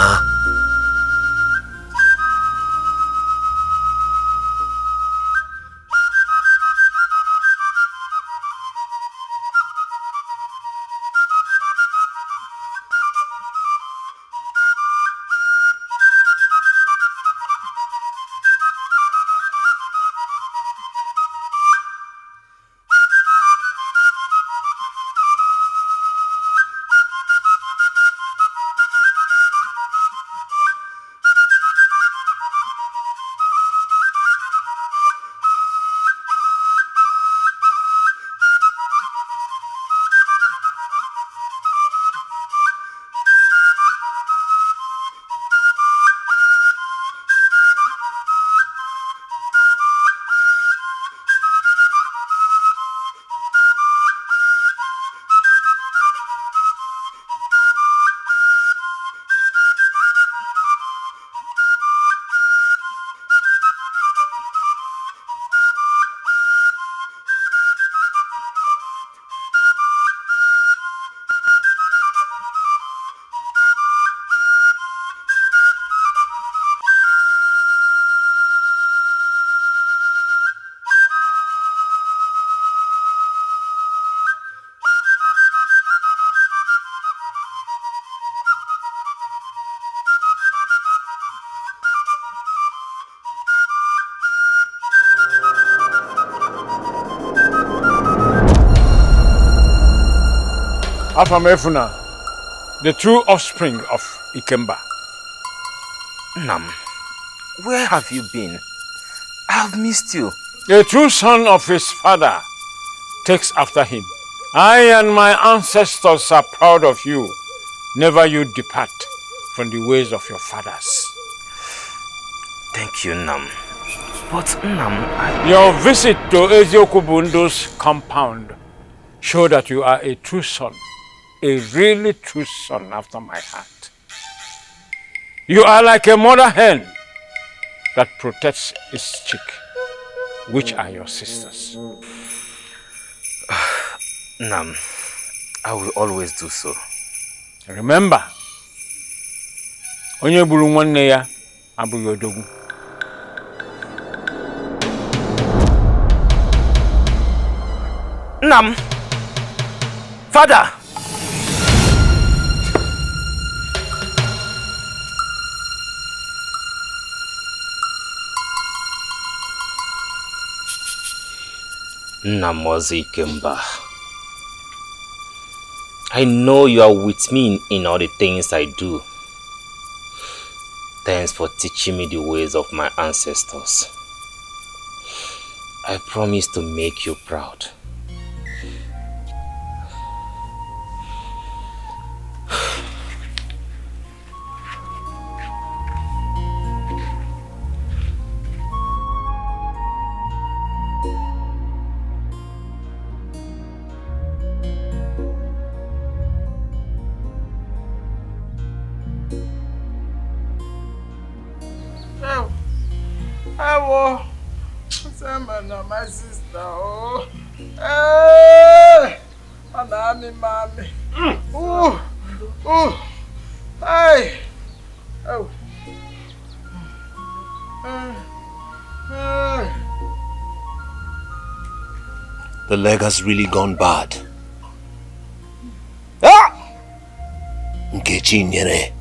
Afamefuna, the true offspring of Ikemba. Nam, where have you been? I have missed you. The true son of his father takes after him. I and my ancestors are proud of you. Never you depart from the ways of your fathers. Thank you, Nam. But Nam, Your visit to Eziokubundo's compound showed that you are a true son. A really true son after my heart. You are like a mother hen that protects its chick. Which are your sisters? Nam, I will always do so. Remember, onye buru nwanne ya abụghị odogwu. Nam, Father. Namozi Ikemba, I know you are with me in all the things I do. Thanks for teaching me the ways of my ancestors. I promise to make you proud. My sister, oh, hey, mommy, oh, hey, oh, The leg has really gone bad. Nkechi nyere.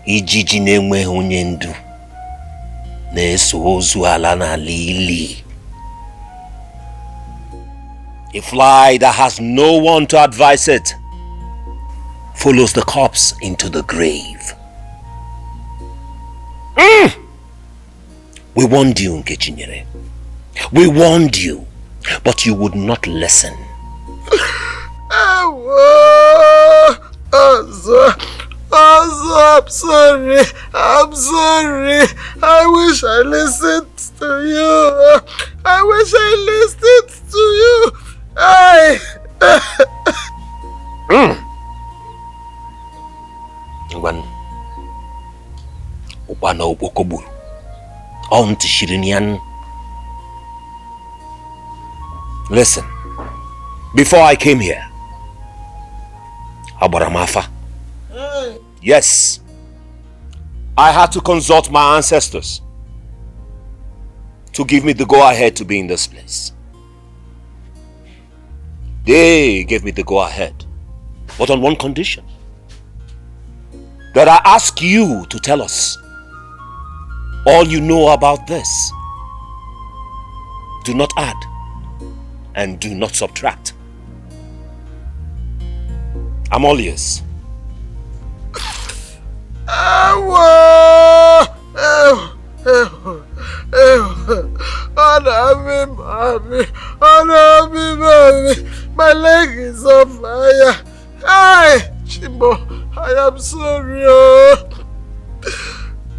Ijiji na-enweghị onye ndu. na-eso ozu ala n'ala ili. A fly that has no one to advise it follows the corpse into the grave. We warned you, Nkechi. We warned you, but you would not listen. I'm sorry. I'm sorry. I wish I listened to you. I wish I listened to you. Listen, before I came here, Abaramafa. Yes, I had to consult my ancestors to give me the go-ahead to be in this place. They gave me the go-ahead, but on one condition. That I ask you to tell us all you know about this. Do not add and do not subtract. I'm all ears. My leg is on fire. Chimbo, I am sorry.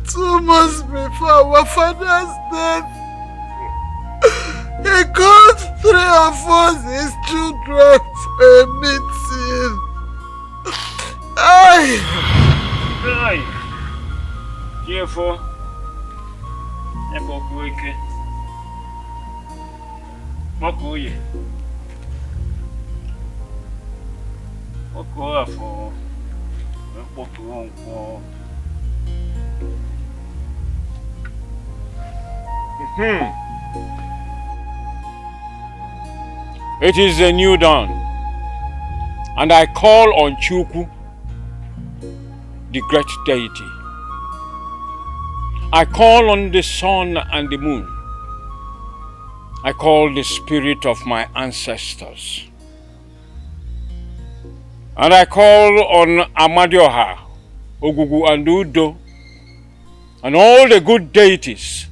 2 months before our father's death, he called 3 of us, his children, for a meeting. Therefore, Ebokueke, Mokuye, Mokoa for Mokuonko. It is a new dawn, and I call on Chukwu, the great deity. I call on the sun and the moon. I call the spirit of my ancestors. And I call on Amadioha, Ogugu and Udo, and all the good deities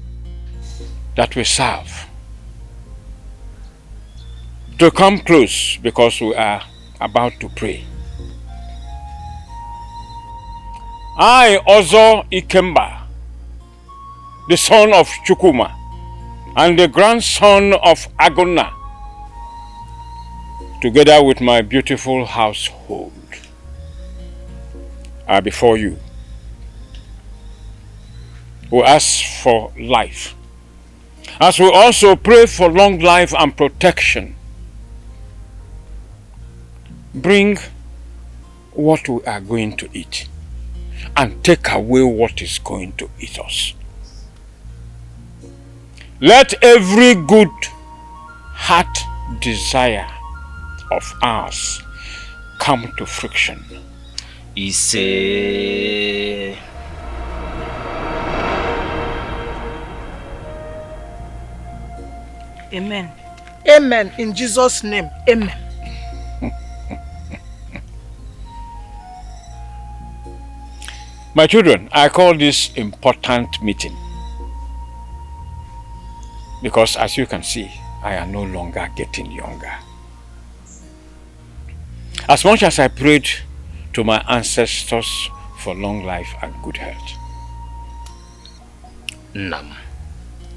that we serve to come close, because we are about to pray. I, Uzor Ikemba, the son of Chukwu, and the grandson of Agona, together with my beautiful household, are before you, who ask for life, as we also pray for long life and protection. Bring what we are going to eat, and take away what is going to eat us. Let every good heart desire of ours come to friction. Ise. Amen. Amen. In Jesus' name. Amen. My children, I call this important meeting because, as you can see, I am no longer getting younger. As much as I prayed to my ancestors for long life and good health. Nam,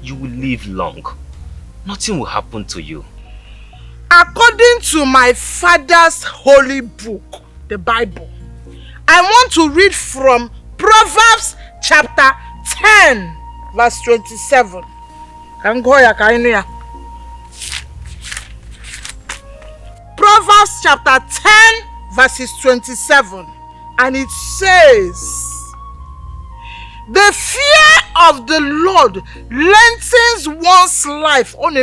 you will live long. Nothing will happen to you. According to my father's holy book, the Bible, I want to read from Proverbs chapter 10, verse 27. Proverbs chapter 10, verses 27. And it says, the fear of the Lord lengthens one's life. But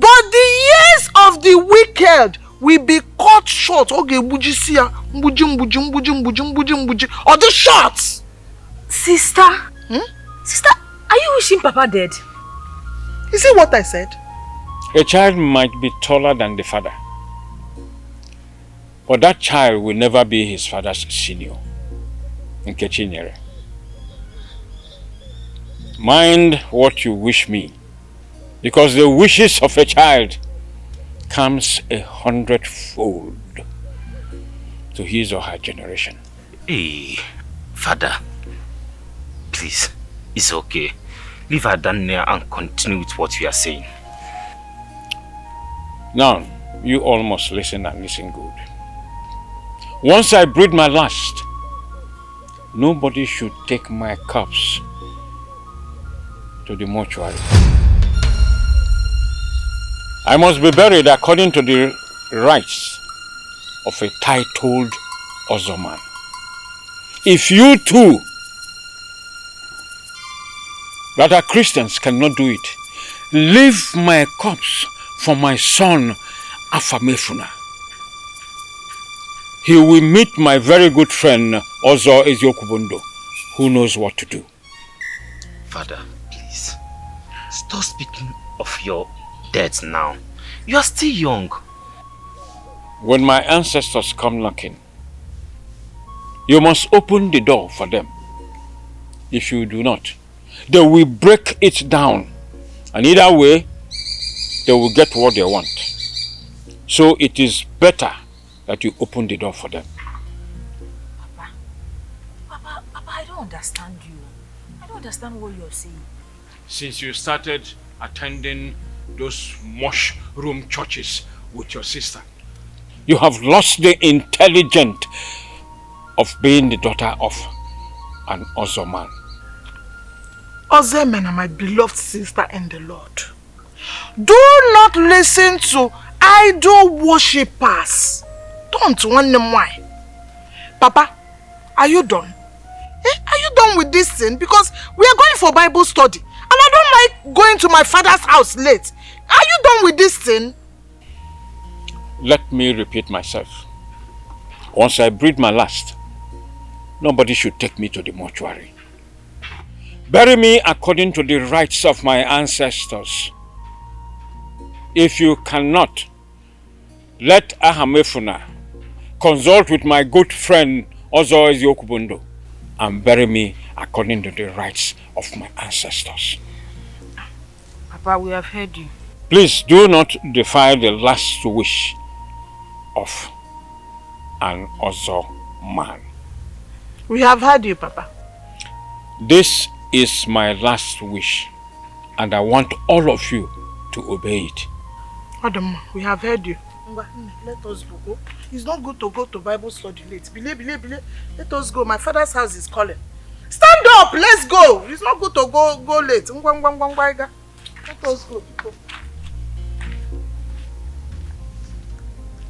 the years of the wicked will be cut short. Okay, mbuji siya, mbuji. Or the shots. Sister? Sister, are you wishing Papa dead? Is it what I said? A child might be taller than the father, but that child will never be his father's senior. Nkechi. Mind what you wish me, because the wishes of a child comes 100-fold to his or her generation. Hey, Father, please, it's okay. Leave her down there and continue with what you are saying. Now, you all must listen and listen good. Once I breathe my last, nobody should take my corpse to the mortuary. I must be buried according to the rites of a titled Uzor man. If you too, that are Christians, cannot do it, leave my corpse for my son, Afamefuna. He will meet my very good friend, Uzor Eziokubundo, who knows what to do. Father, please, stop speaking of your death now. You are still young. When my ancestors come knocking, you must open the door for them. If you do not, they will break it down, and either way, they will get what they want. So it is better that you open the door for them. Papa, I don't understand you. I don't understand what you're saying. Since you started attending those mushroom churches with your sister, you have lost the intelligence of being the daughter of an Uzor man. Uzor men are my beloved sister in the Lord. Do not listen to idol worshippers. Don't want them why. Papa, are you done? Are you done with this thing? Because we are going for Bible study. And I don't like going to my father's house late. Are you done with this thing? Let me repeat myself. Once I breathe my last, nobody should take me to the mortuary. Bury me according to the rites of my ancestors. If you cannot, let Ahamefuna consult with my good friend Uzor Eziokubundo and bury me according to the rites of my ancestors. Papa, we have heard you. Please do not defy the last wish of an Uzor man. We have heard you, Papa. This is my last wish, and I want all of you to obey it. Adam, we have heard you. Let us go. It's not good to go to Bible study late. Bile. Let us go. My father's house is calling. Stand up. Let's go. It's not good to go late. Let us go.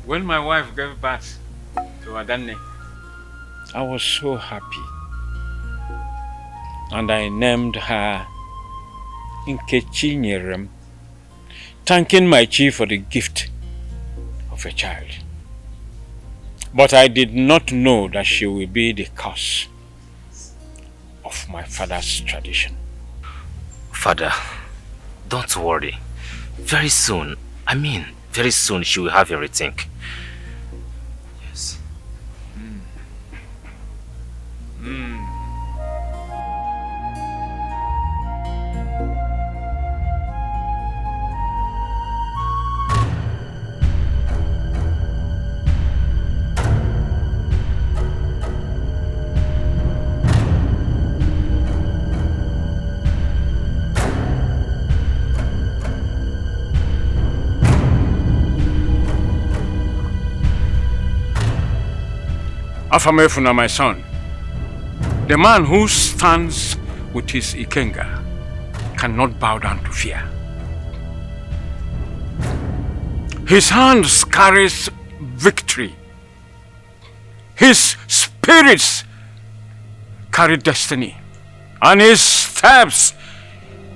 When my wife gave birth to Adanne, I was so happy. And I named her Nkechi, thanking my chief for the gift of a child. But I did not know that she will be the cause of my father's tradition. Father, don't worry. Very soon she will have everything. Yes. Afamefuna, my son, the man who stands with his Ikenga cannot bow down to fear. His hands carries victory. His spirits carry destiny. And his steps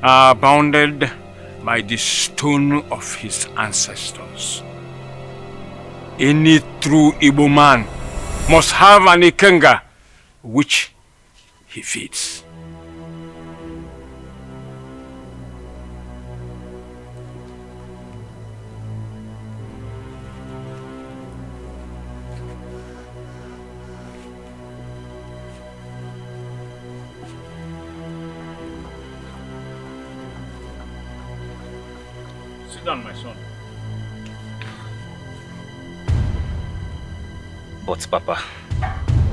are bounded by the stone of his ancestors. Any true Igbo man must have an ikenga which he feeds. Sit down, my son. But Papa,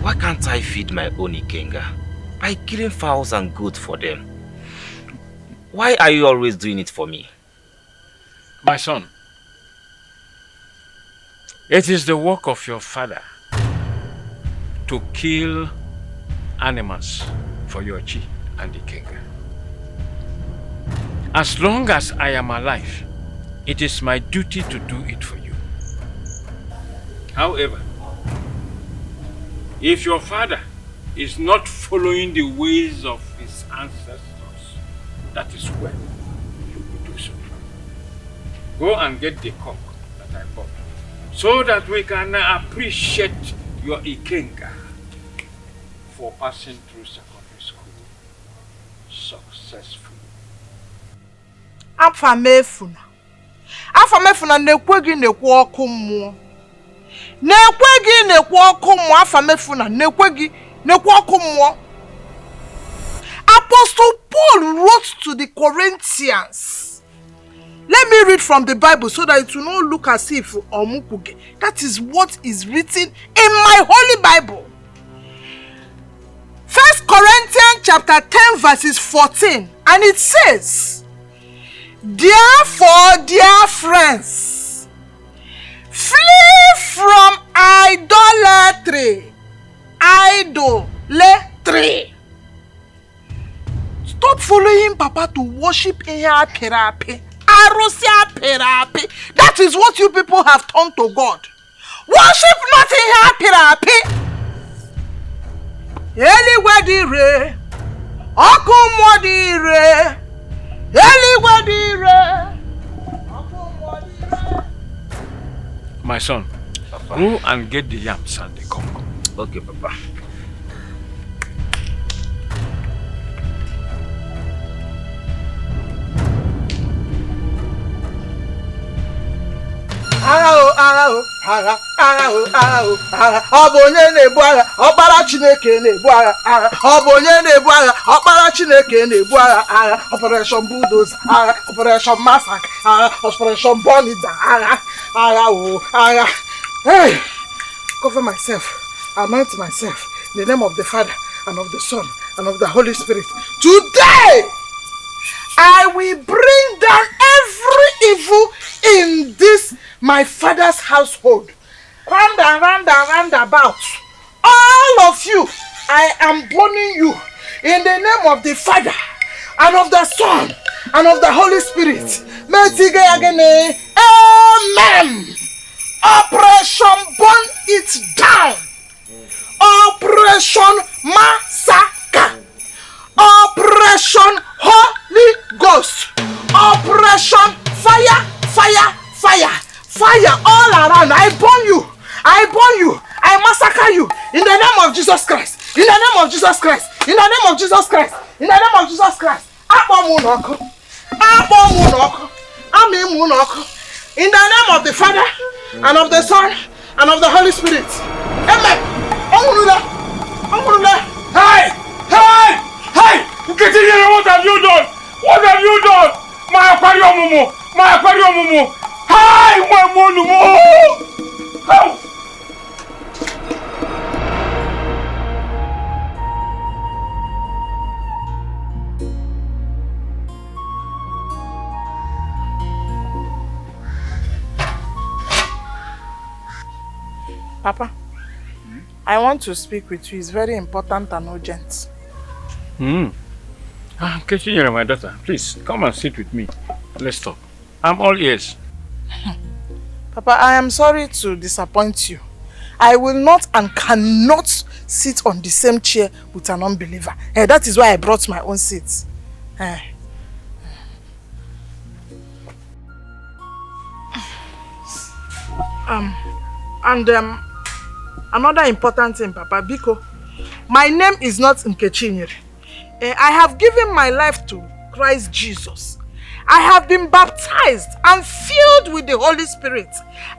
why can't I feed my own ikenga by killing fowls and goats for them? Why are you always doing it for me? My son, it is the work of your father to kill animals for your chi and ikenga. As long as I am alive, it is my duty to do it for you. However, if your father is not following the ways of his ancestors, that is when you will do so. Go and get the cock that I bought, so that we can appreciate your ikenga for passing through secondary school successfully. Afamefuna nekwe gị nekwe ọkụ mmụọ. Nekwe gị nekwe ọkụ mmụọ afamefuna nekwe gị nekwe ọkụ mmụọ. Apostle Paul wrote to the Corinthians. Let me read from the Bible so that it will not look as if omukuge. That is what is written in my holy Bible. 1 Corinthians chapter 10 verses 14, and it says, "Therefore, dear friends, flee from idolatry." Idolatry. Stop following Papa to worship ihe apịrị apị. Arụsị apịrị apị. That is what you people have turned to God. Worship not ihe apịrị apị. Eluigwe dị ire, ọkụ mmụọ dị ire. Eluigwe dị ire, ọkụ mmụọ dị ire. My son, Papa, go and get the yams and the cock. Okay, Papa. Agha. Ọ bụ onye na-ebu agha, ọkpara Chineke na-ebu agha. Ọ bụ onye na-ebu agha, ọkpara Chineke na-ebu agha. Operation Bulldozer, Operation Massacre, Operation Bonita, agha. Hey, cover myself, anoint myself in the name of the Father and of the Son and of the Holy Spirit. Today, I will bring down every evil in this my father's household. Round about. All of you, I am burning you in the name of the Father and of the Son and of the Holy Spirit. Amen. Operation burn it down. Operation Massacre. Operation Holy Ghost. Operation Fire all around. I burn you. I massacre you in the name of Jesus Christ. In the name of Jesus Christ. In the name of Jesus Christ. In the name of Jesus Christ. In the name of the Father and of the Son and of the Holy Spirit. Amen. Hey! Nkechi, what have you done? What have you done? My aquarium. Hi, my monumo. Papa, I want to speak with you. It's very important and urgent. Nkechi, my daughter, please come and sit with me. Let's talk. I'm all ears. Papa, I am sorry to disappoint you. I will not and cannot sit on the same chair with an unbeliever. That is why I brought my own seat. And another important thing, Papa, Biko, my name is not Nkechi. I have given my life to Christ Jesus. I have been baptized and filled with the Holy Spirit.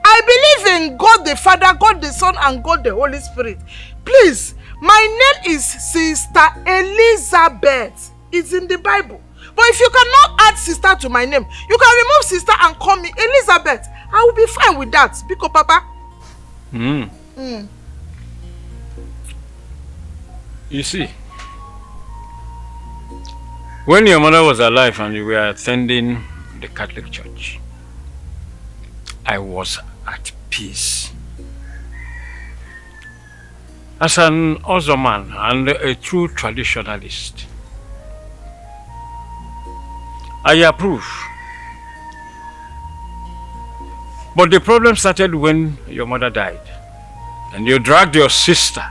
I believe in God the Father, God the Son, and God the Holy Spirit. Please, my name is Sister Elizabeth. It's in the Bible. But if you cannot add sister to my name, you can remove sister and call me Elizabeth. I will be fine with that. Biko, Papa. You see, when your mother was alive and you were attending the Catholic Church, I was at peace. As an Uzor man and a true traditionalist, I approve. But the problem started when your mother died and you dragged your sister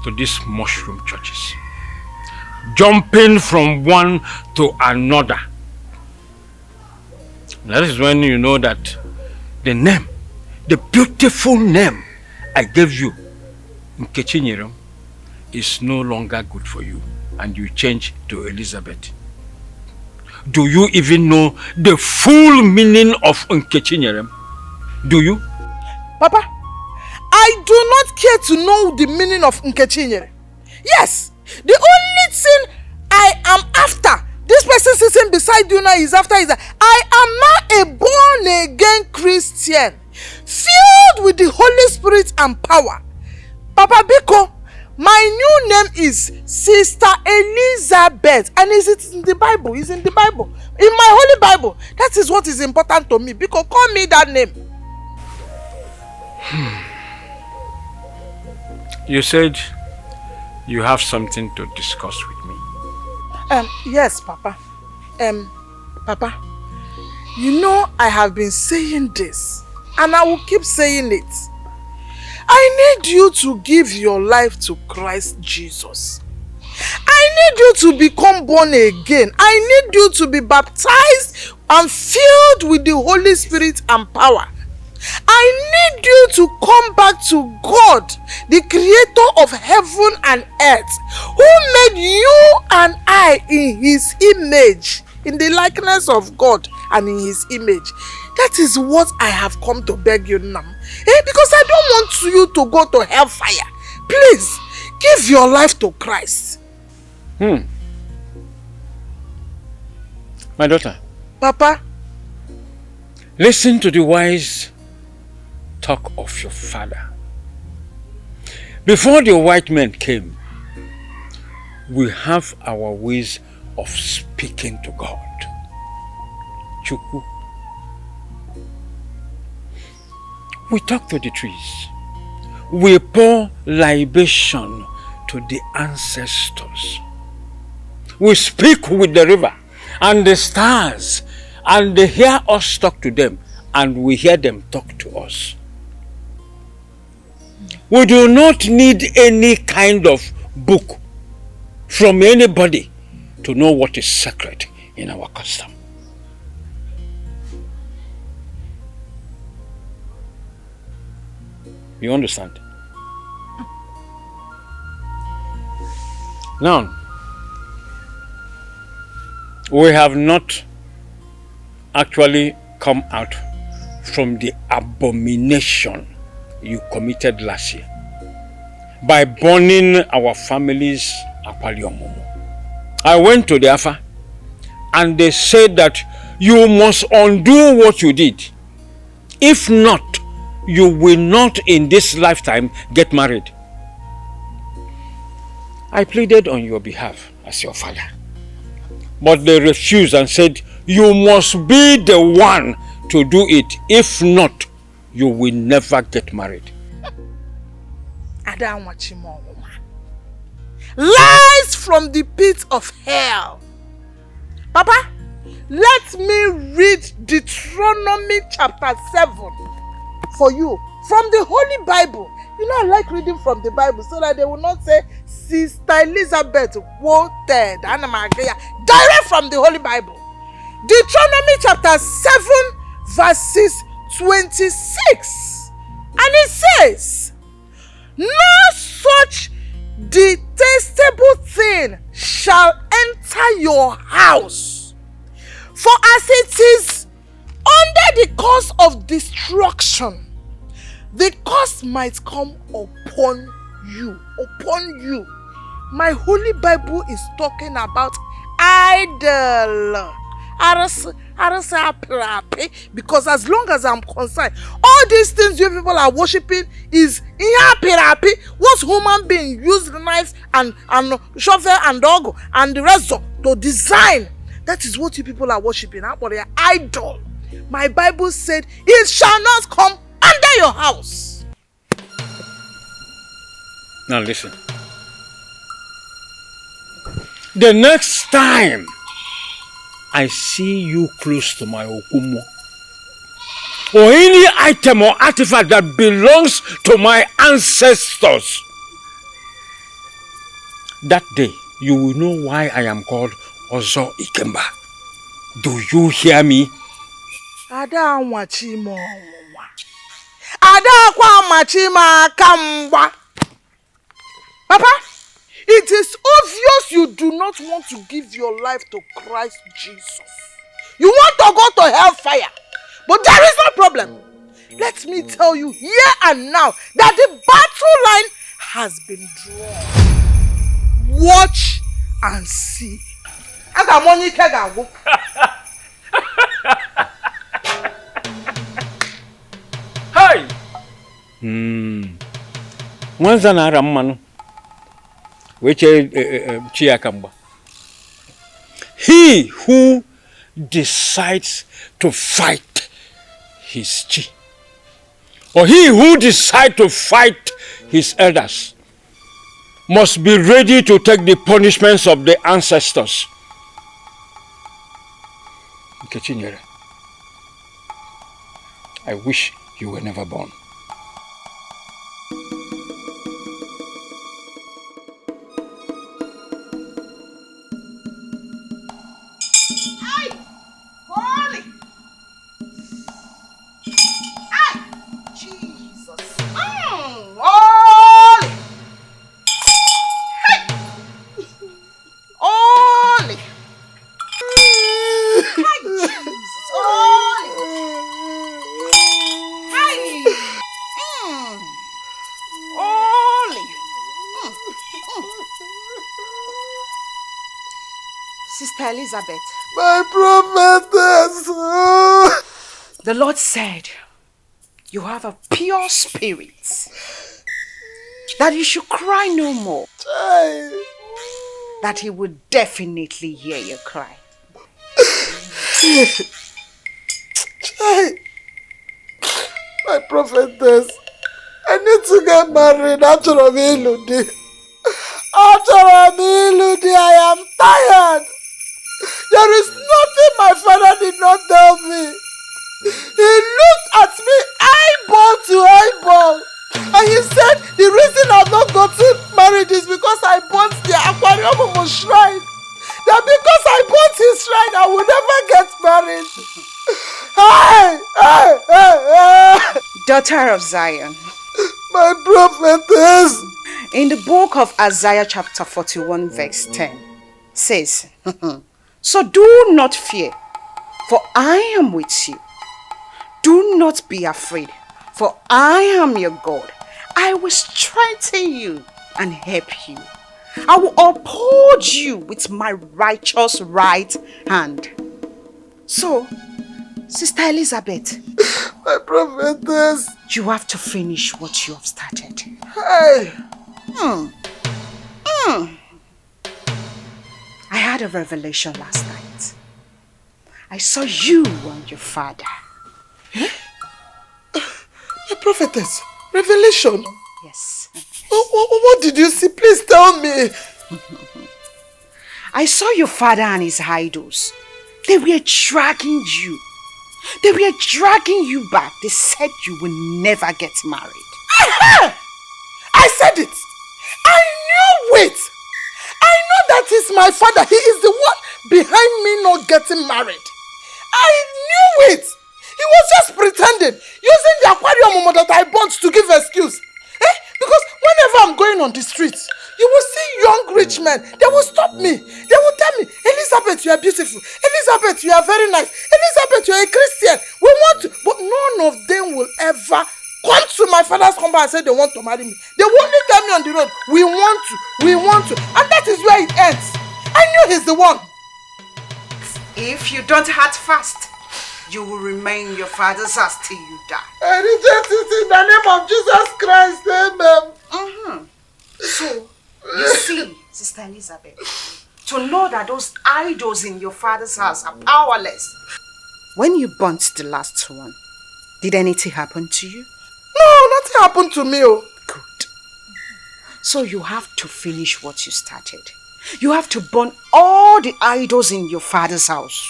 to these mushroom churches, jumping from one to another. That is when you know that the name, the beautiful name I gave you, Nkechi, is no longer good for you, and you change to Elizabeth. Do you even know the full meaning of Nkechi? Do you? Papa, I do not care to know the meaning of Nkechi. Yes, the only thing I am after, this person sitting beside you now is after, is that I am now a born-again Christian, filled with the Holy Spirit and power. Papa Biko, my new name is Sister Elizabeth, and it's in the Bible. It's in the Bible, in my Holy Bible. That is what is important to me. Biko, call me that name. You said you have something to discuss with me. Yes, Papa. Papa, you know I have been saying this, and I will keep saying it. I need you to give your life to Christ Jesus. I need you to become born again. I need you to be baptized and filled with the Holy Spirit and power. I need you to come back to God, the creator of heaven and earth, who made you and I in his image, in the likeness of God and in his image. That is what I have come to beg you now. Because I don't want you to go to hellfire. Please, give your life to Christ. My daughter. Papa. Listen to the wise talk of your father. Before the white men came, we have our ways of speaking to God. Chukwu. We talk to the trees. We pour libation to the ancestors. We speak with the river and the stars, and they hear us talk to them, and we hear them talk to us. We do not need any kind of book from anybody to know what is sacred in our custom. You understand? Now, we have not actually come out from the abomination you committed last year by burning our family's apaliomumu. I went to the Afa and they said that you must undo what you did. If not, you will not in this lifetime get married. I pleaded on your behalf as your father, but they refused and said you must be the one to do it. If not, you will never get married. Lies from the pit of hell. Papa, let me read Deuteronomy chapter 7 for you from the Holy Bible. You know, I like reading from the Bible so that they will not say Sister Elizabeth quoted. Direct from the Holy Bible. Deuteronomy chapter 7 verses 26. And it says, no such detestable thing shall enter your house. For as it is under the cause of destruction, the curse might come upon you. Upon you. My Holy Bible is talking about idol. Because as long as I'm concerned, all these things you people are worshipping is what human being use knives and shovel and dog and the rest to design. That is what you people are worshipping. Idol. My Bible said it shall not come under your house. Now listen. The next time I see you close to my okumo, or any item or artifact that belongs to my ancestors, that day you will know why I am called Uzor Ikemba. Do you hear me? Ada nwachimo nwa. Ada kwa machima kamba. Papa, it is obvious you do not want to give your life to Christ Jesus. You want to go to hellfire. But there is no problem. Let me tell you here and now that the battle line has been drawn. Watch and see. Hey! Mwanza na ramanu. He who decides to fight his chi, or he who decides to fight his elders, must be ready to take the punishments of the ancestors. Nkechi, I wish you were never born. Sister Elizabeth. My prophetess. The Lord said, you have a pure spirit. That you should cry no more. That he will definitely hear your cry. My prophetess, I need to get married. I am tired. There is nothing my father did not tell me. He looked at me eyeball to eyeball. And he said the reason I've not gotten married is because I bought the aquarium of shrine. That because I bought his shrine, I will never get married. Daughter of Zion. My prophetess. In the book of Isaiah chapter 41 verse 10 says, so do not fear, for I am with you. Do not be afraid, for I am your God. I will strengthen you and help you. I will uphold you with my righteous right hand. So, Sister Elizabeth, my prophetess, you have to finish what you have started. Hey! I had a revelation last night. I saw you and your father. My prophetess, revelation? Yes. What did you see? Please tell me. I saw your father and his idols. They were dragging you. They were dragging you back. They said you will never get married. I said it. I knew it. I know that is my father. He is the one behind me not getting married. I knew it. He He was just pretending, using the aquarium that I bought to give excuse. Because whenever I'm going on the streets, you will see young rich men. They will stop me. They will tell me, Elizabeth, you are beautiful. Elizabeth, you are very nice. Elizabeth, you are a Christian. We want to. But none of them will ever come to my father's compound and say they want to marry me. They will only tell me on the road, we want to. And that is where it ends. I knew he's the one. If you don't act fast, you will remain in your father's house till you die. I reject it in the name of Jesus Christ, amen. So, you see, Sister Elizabeth, to know that those idols in your father's house are powerless. When you burnt the last one, did anything happen to you? No, nothing happened to me. Oh. Good. So you have to finish what you started. You have to burn all the idols in your father's house.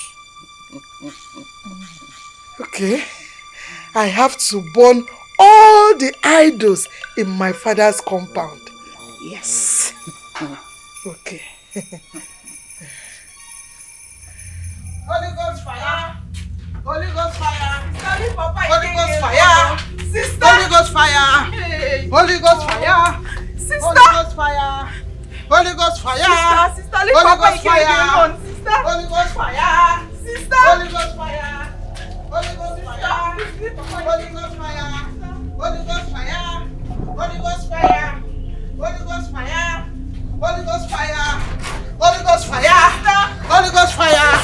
Okay. I have to burn all the idols in my father's compound. Yes. Okay. Holy Ghost fire! Holy Ghost fire! Holy Ghost fire! Sister! Holy Ghost fire! Holy Ghost fire! Sister! Holy Ghost fire! Holy Ghost fire! Sister! Holy Ghost fire! Sister! Holy Ghost fire! Sister! Holy Ghost fire! Holy Ghost fire! Holy Ghost fire! Holy Ghost fire! Holy Ghost fire! Holy Ghost fire! Holy Ghost fire! Holy Ghost fire! Holy Ghost fire!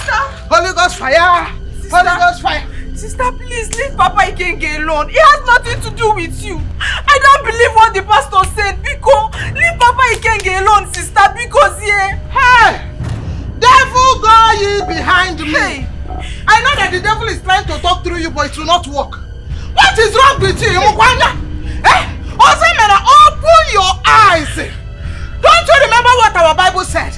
Holy Ghost fire! Holy Ghost fire! Sister, please leave Papa Ikenge alone. It has nothing to do with you. I don't believe what the pastor said. Because leave Papa Ikenge alone, sister. Because hey, devil, go ye behind me. I know that the devil is trying to talk through you, but it will not work. What is wrong with you, Mukwanya? Osemena, open your eyes. Don't you remember what our Bible said?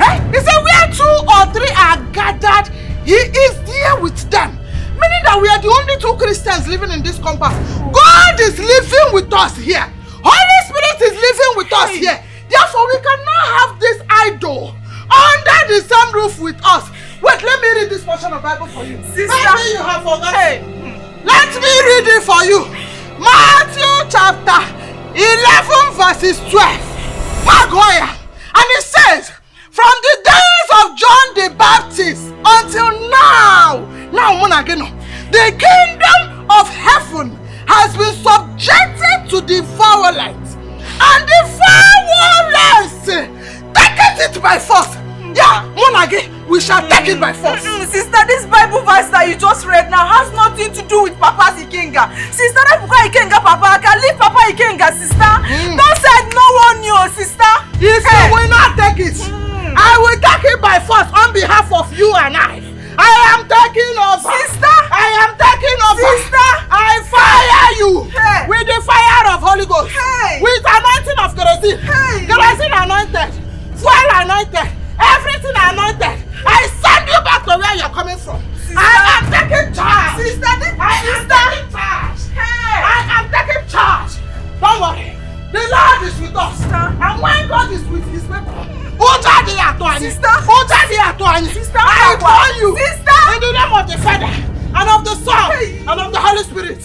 It said, where 2 or 3 are gathered, he is there with them. Meaning that we are the only 2 Christians living in this compound. God is living with us here. Holy Spirit is living with us here. Therefore, we cannot have this idol under the same roof with us. Wait, let me read this portion of Bible for you. Sister, maybe you have forgotten. Let me read it for you. Matthew chapter 11 verses 12. Magoya. And it says, from the days of John the Baptist until now, the kingdom of heaven has been subjected to the violent, and the violence take it by force. Yeah, Monage, we shall take it by force. Sister, this Bible verse that you just read now has nothing to do with Papa's Ikenga. Sister, don't Papa Ikenga, Papa. I can leave Papa Ikenga, sister. Don't say no one knew, sister. If you will not take it, I will take it by force on behalf of you and I. I am taking over. Sister, I am taking over. Sister, I fire you with the fire of Holy Ghost. With anointing of kerosene. Kerosene anointed. Fuel anointed. Everything anointed. I send you back to where you're coming from. Sister, I am taking charge. Sister, I am taking charge. I am taking charge. Don't worry. The Lord is with us. And when God is with his people, sister, I call you in the name of the Father and of the Son and of the Holy Spirit.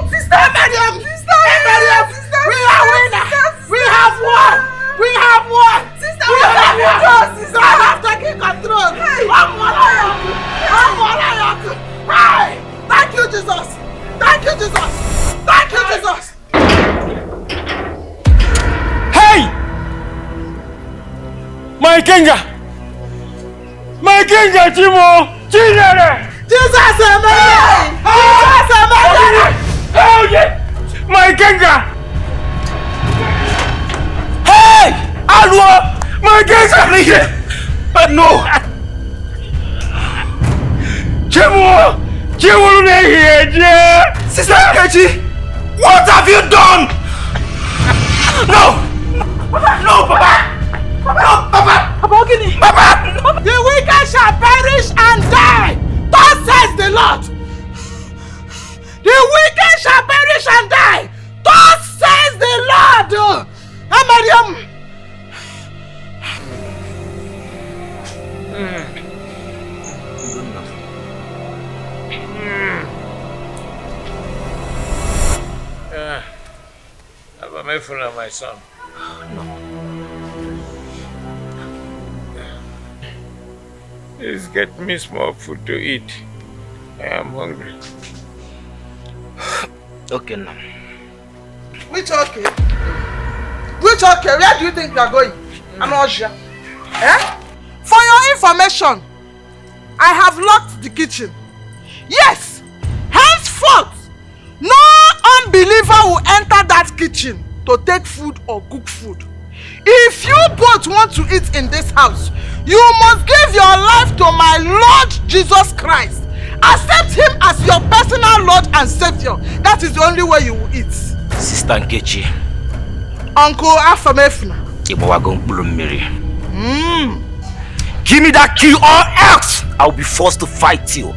Sister Miriam, we are winners. We have won. We have won. Sister, we have won. Sister, I have taken control. Thank you, Jesus. Thank you, Jesus. Thank you, Jesus. Hey! My Kenga! My Kenga, Timo! Chinere! Jesus, amen! Jesus, amen! Oh, yeah! My Kenga! Hey! Alwa! My Kenga! No! Chimo! Chimo, here! Sister Nkechi! What have you done? No! No, Papa! No, Papa! Papa! The wicked shall perish and die! Thus says the Lord! The wicked shall perish and die! Thus says the Lord! Mariam! Umeh, my son. No. Please get me small food to eat. I am hungry. Okay, now. Which okay? Which okay? Where do you think you are going? I'm not sure. Eh? For your information, I have locked the kitchen. Yes! Henceforth, no unbeliever will enter that kitchen to take food or cook food. If you both want to eat in this house, you must give your life to my Lord Jesus Christ. Accept him as your personal Lord and Savior. That is the only way you will eat. Sister Nkechi. Uncle Afamefuna. Give me that key or else I'll be forced to fight you.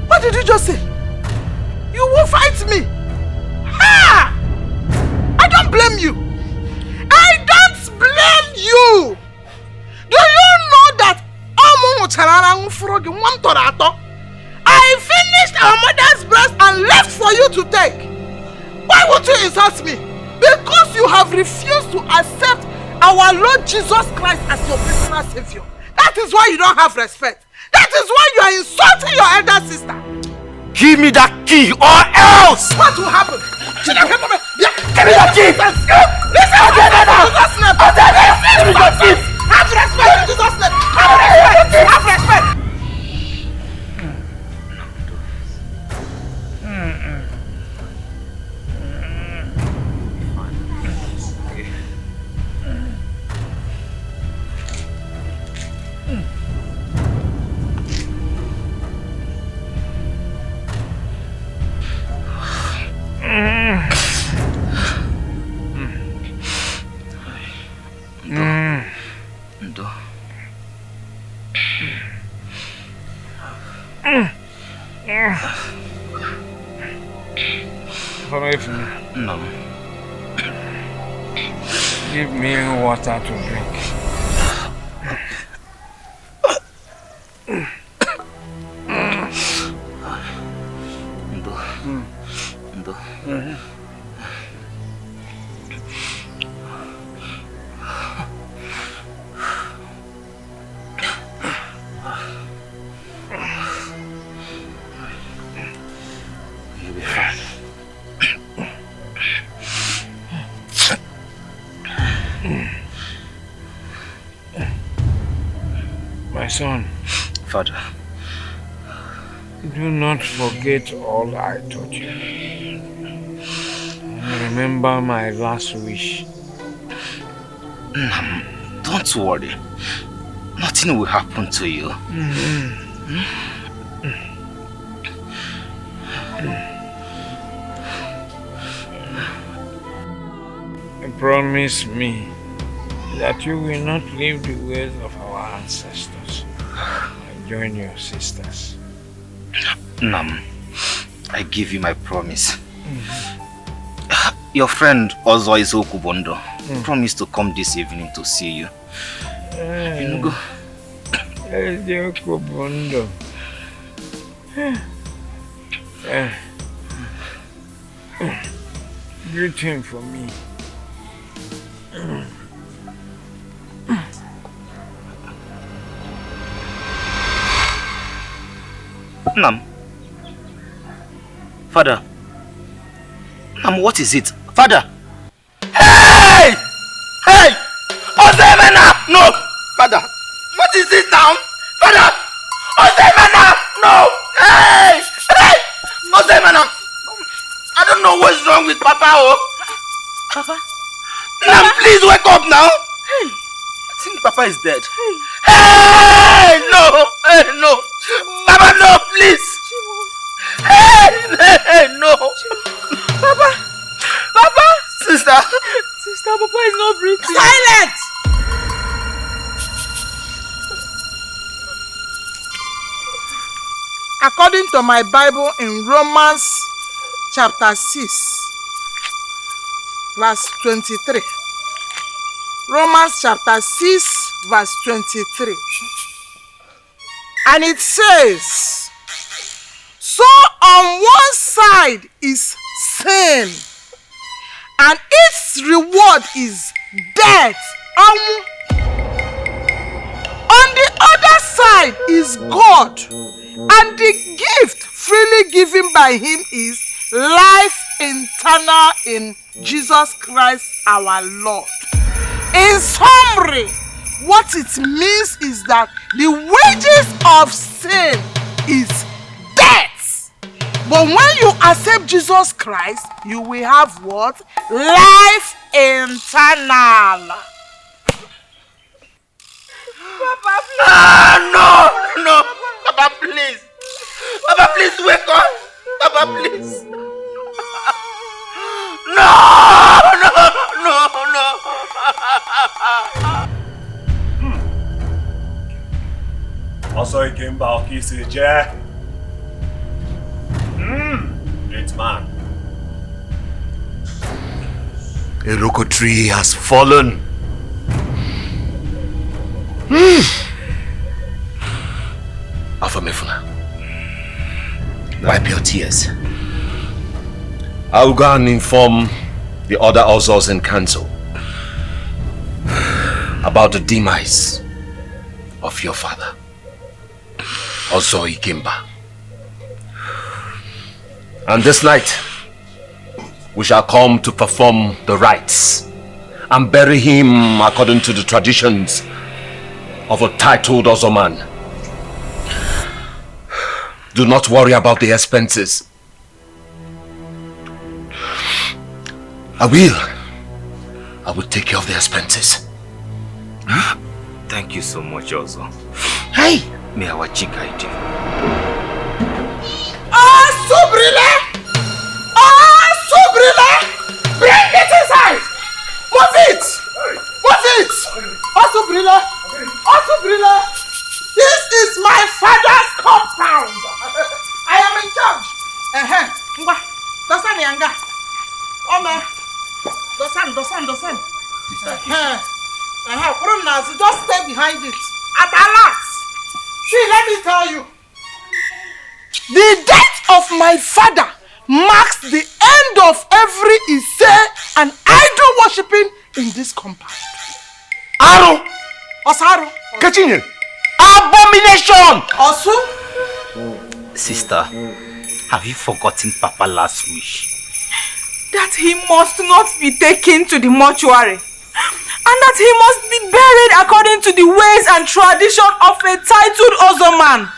What did you just say? You will fight me? Ha! I don't blame you. I don't blame you. Do you know that I finished our mother's breast and left for you to take? Why would you insult me? Because you have refused to accept our Lord Jesus Christ as your personal Savior. That is why you don't have respect. That is why you are insulting your elder sister. Give me that key or else! What will happen? Give me that key! Listen to Jesus' name! Give me that key! Have respect in Jesus' name! Have respect! Have respect! No. Give me water to drink. You'll be fine. My son. Father. Do not forget all I taught you. Remember my last wish. Don't worry. Nothing will happen to you. Promise me that you will not leave the ways of our ancestors and join your sisters. Nam, I give you my promise. Your friend Uzor is Okubondo promised to come this evening to see you. You go. Okubondo. Greet him for me. Nam. Father. Nam, what is it? Father. Hey! Hey! Ozemena! No! Father. What is it now? Father! Ozemena! No! Hey! Hey! Ozemena! I don't know what's wrong with Papa. Oh. Papa? Nam, please wake up now! Hey! I think Papa is dead. Hey! Hey! No! Hey, no! Papa, no, please! Hey! Hey, no! Papa! Papa! Sister! Sister, Papa is not breathing. Silent! According to my Bible in Romans chapter 6, verse 23. Romans chapter 6, verse 23. And it says, so on one side is sin. And its reward is death. On the other side is God. And the gift freely given by him is life eternal in Jesus Christ our Lord. In summary, what it means is that the wages of sin is death. But when you accept Jesus Christ, you will have what? Life eternal. Papa, please. No. Papa, please. Papa, please wake up. Papa, please. No. Also, he came back, he said, great man. A Iroko tree has fallen. Afamefuna, wipe your tears. I'll go and inform the other Uzors in council about the demise of your father, Uzor Ikemba. And this night, we shall come to perform the rites and bury him according to the traditions of a titled Uzor man. Do not worry about the expenses. I will take care of the expenses. Thank you so much, Uzor. Hey! May our chica eat you. Subrile! Bring it inside! Move it! Subrile! This is my father's compound! I am in charge! Dosan Yanga! Umeh! Dosan! Just stay behind it. At last! See, let me tell you. The death of my father marks the end of every Ise and idol worshipping in this compound. Aro! Osaro! Kachinye! Abomination! Osu? Sister, have you forgotten Papa's last wish? That he must not be taken to the mortuary. And that he must be buried according to the ways and tradition of a titled Uzor man.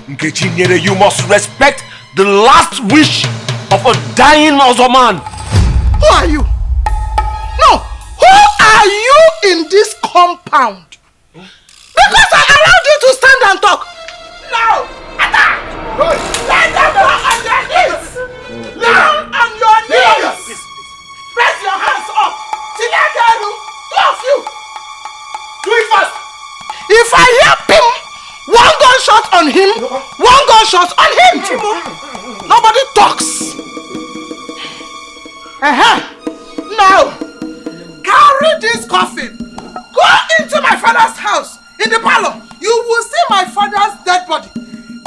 Nkechi, you must respect the last wish of a dying Uzor man. Who are you? No, who are you in this compound? Because I allowed you to stand and talk. Now, attack! Let them go on their knees! Down on your knees! Press your hands up! Two of you! Do it fast! If I hear him, one gunshot on him, one gunshot on him! Nobody talks! Now, carry this coffin. Go into my father's house in the parlor. You will see my father's dead body.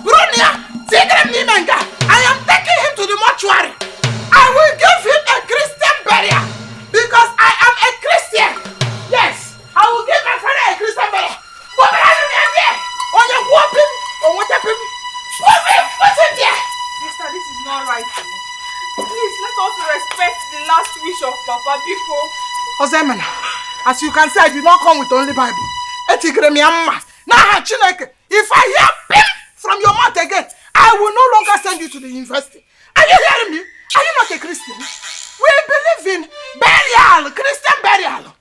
Brunia, Tigre Nimenga, I am taking him to the mortuary. I will give him a Christian burial because I am a Christian. Yes, I will give my father a Christian burial. But I don't have there. On your whooping, or what happened? What's in there? Sister, this is not right. Please, let us respect the last wish of Papa before. Ozemena, as you can see, I did not come with only Bible. If I hear pim from your mouth again, I will no longer send you to the university. Are you hearing me? Are you not a Christian? We believe in burial, Christian burial.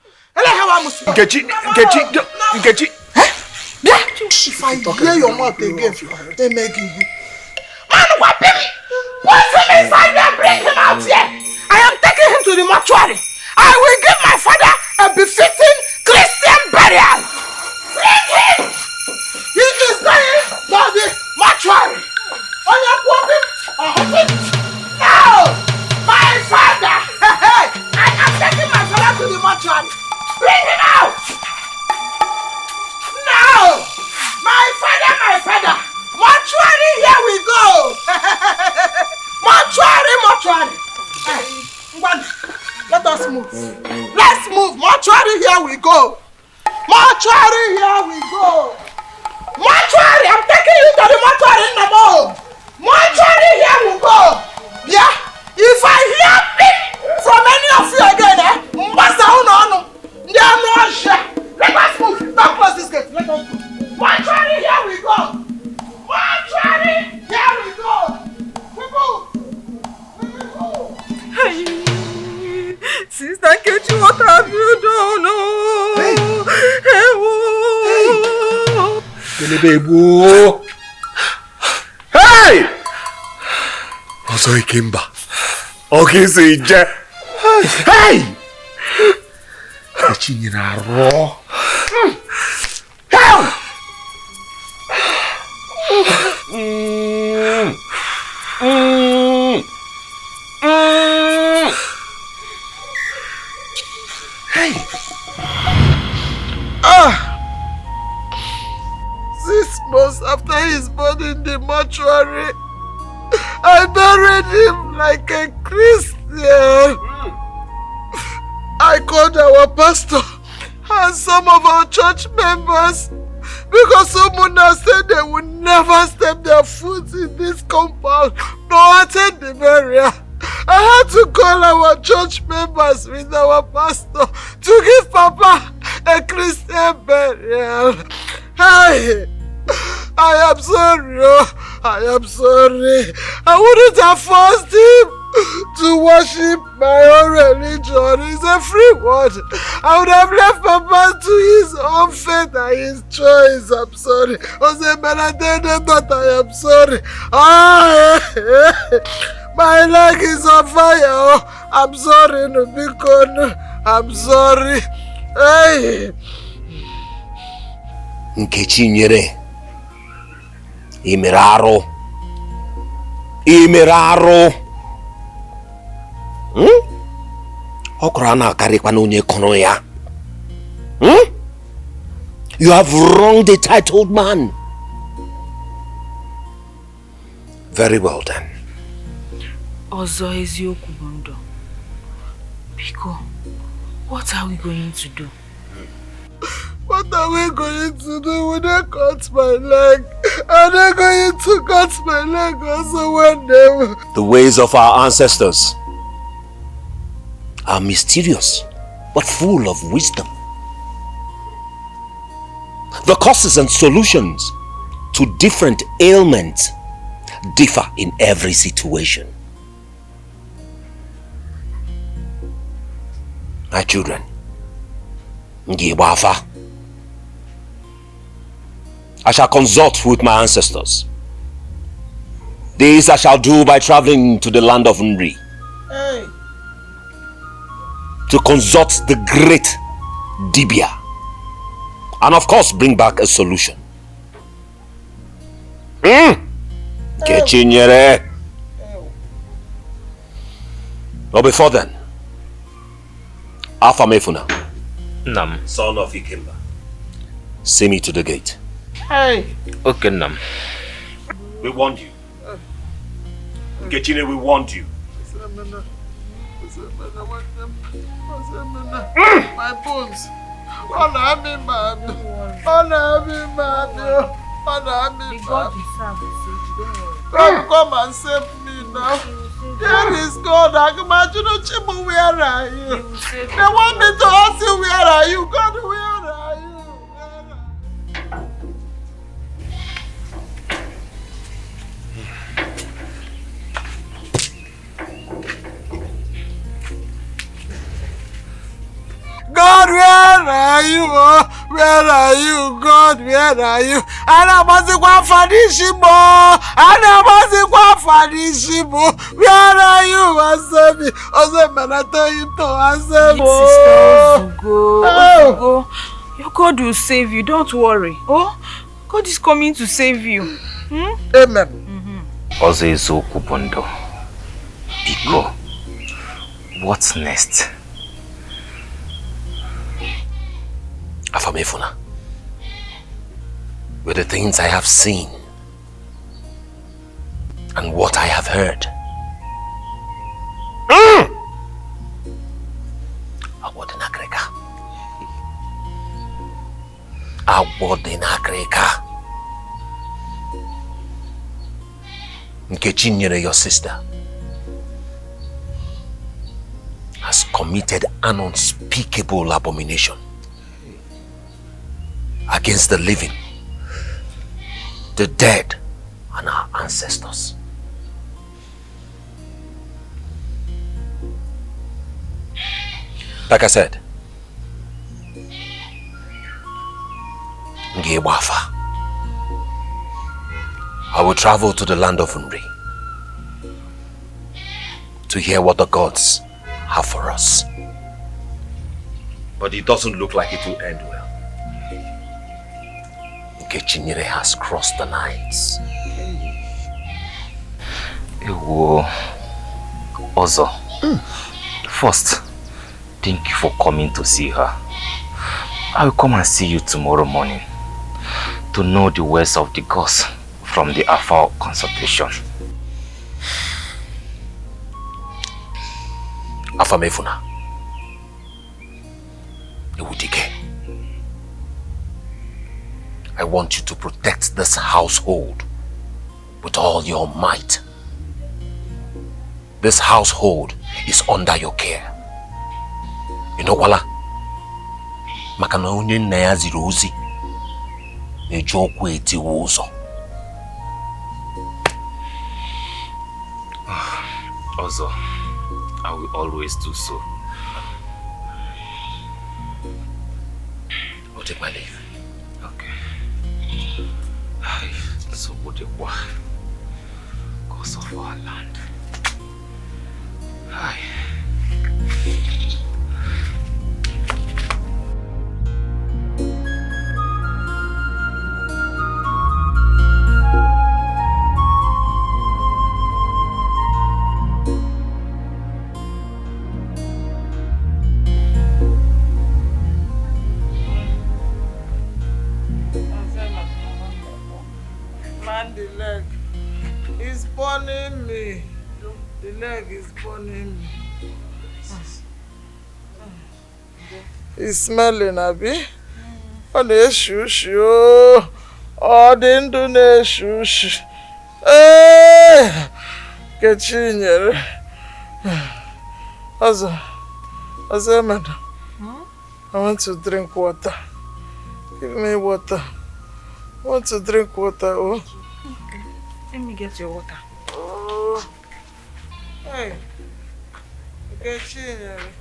Nkechi. If I hear your mouth again, they make you. Man, what him? Put him inside there and bring him out here. I am taking him to the mortuary. I will give my father a befitting Christian burial. Bring him. He is going to the mortuary. On your woman or husband. Now, my father. I am taking my father to the mortuary. Bring him out. Now, my father. Mortuary, here we go. Mortuary. us move. Let's move. Mortuary, here we go. Mortuary, here we go. Mortuary, I'm taking you to the mortuary in the mall. Mortuary, here we go. Yeah, if I hear beep from any of you again, let us move. Don't close this gate. Let us move. Mortuary, here we go. Mortuary, here we go. We move. Hey, Sister Nkechi, what have you done? Hey! Ọzọ Ikemba. Oge si je. Hey! Nkechi nyere arọ. Hey! Hey! 6 months after his born in the mortuary, I buried him like a Christian. I called our pastor and some of our church members because someone has said they would never step their foot in this compound nor attend the burial. I had to call our church members with our pastor to give Papa a Christian burial. I am sorry, I am sorry. I wouldn't have forced him to worship my own religion. It's a free word. I would have left Papa to his own fate and his choice. I'm sorry. But I am sorry. My leg is on fire. I'm sorry, Nubikon. I'm sorry. Hey. Nkechi nyere. Imiraro. Okorana karikwa na onye kono ya. You have wronged a titled man. Very well done. Ozo eziokwu bụ ndụ. Biko, what are we going to do? What are we going to do when they cut my leg? Are they going to cut my leg also one day? The ways of our ancestors are mysterious, but full of wisdom. The causes and solutions to different ailments differ in every situation. My children, Ngiwafa, I shall consult with my ancestors. This I shall do by traveling to the land of Nri. Hey. To consult the great Dibia. And of course bring back a solution. Nkechi nyere. But before then, Alpha Mefuna, Nam. son of Ikemba, see me to the gate. Hey. Okay, Nam. We warned you. Nkechi, we warned you. My bones. God come and save me now. Here is God. I can imagine Chimu, where are you? They want me to ask you, where are you? God, where are you? God, where are you? Oh, where are you? God, where are you? Where are you? Answer me. Answer me. I tell you to answer me. Sister Ozugo, your God will save you. Don't worry. Oh, God is coming to save you. Amen. Ozo eziokwu bụ ndụ. Biko, what's next? Afamefuna, with the things I have seen and what I have heard, Agbodenakreka. Nkechi, your sister, has committed an unspeakable abomination against the living, the dead, and our ancestors. Like I said, Ngewafa, I will travel to the land of Umeh to hear what the gods have for us. But it doesn't look like it will end well. Nkechi has crossed the lines. Uzor, first, thank you for coming to see her. I will come and see you tomorrow morning to know the words of the gods from the Alpha Consultation. Afamefuna, Ewudike, I want you to protect this household with all your might. This household is under your care. You know, Wala, makana onye nna ya ziri ozi na-eji okwu etiwe ụzọ. Uzor, I will always do so. I'll take my leave. Okay. So what a war. Cause of our land. Hi. Man, the leg is burning me. The leg is burning me. It's smelling, Abi. Oh, the shush, oh, the Indone shush. Hey, get in here. Uzor, madam. I want to drink water. Give me water. I want to drink water, oh. Okay. Let me get your water. Oh. Hey. Nkechi nyere.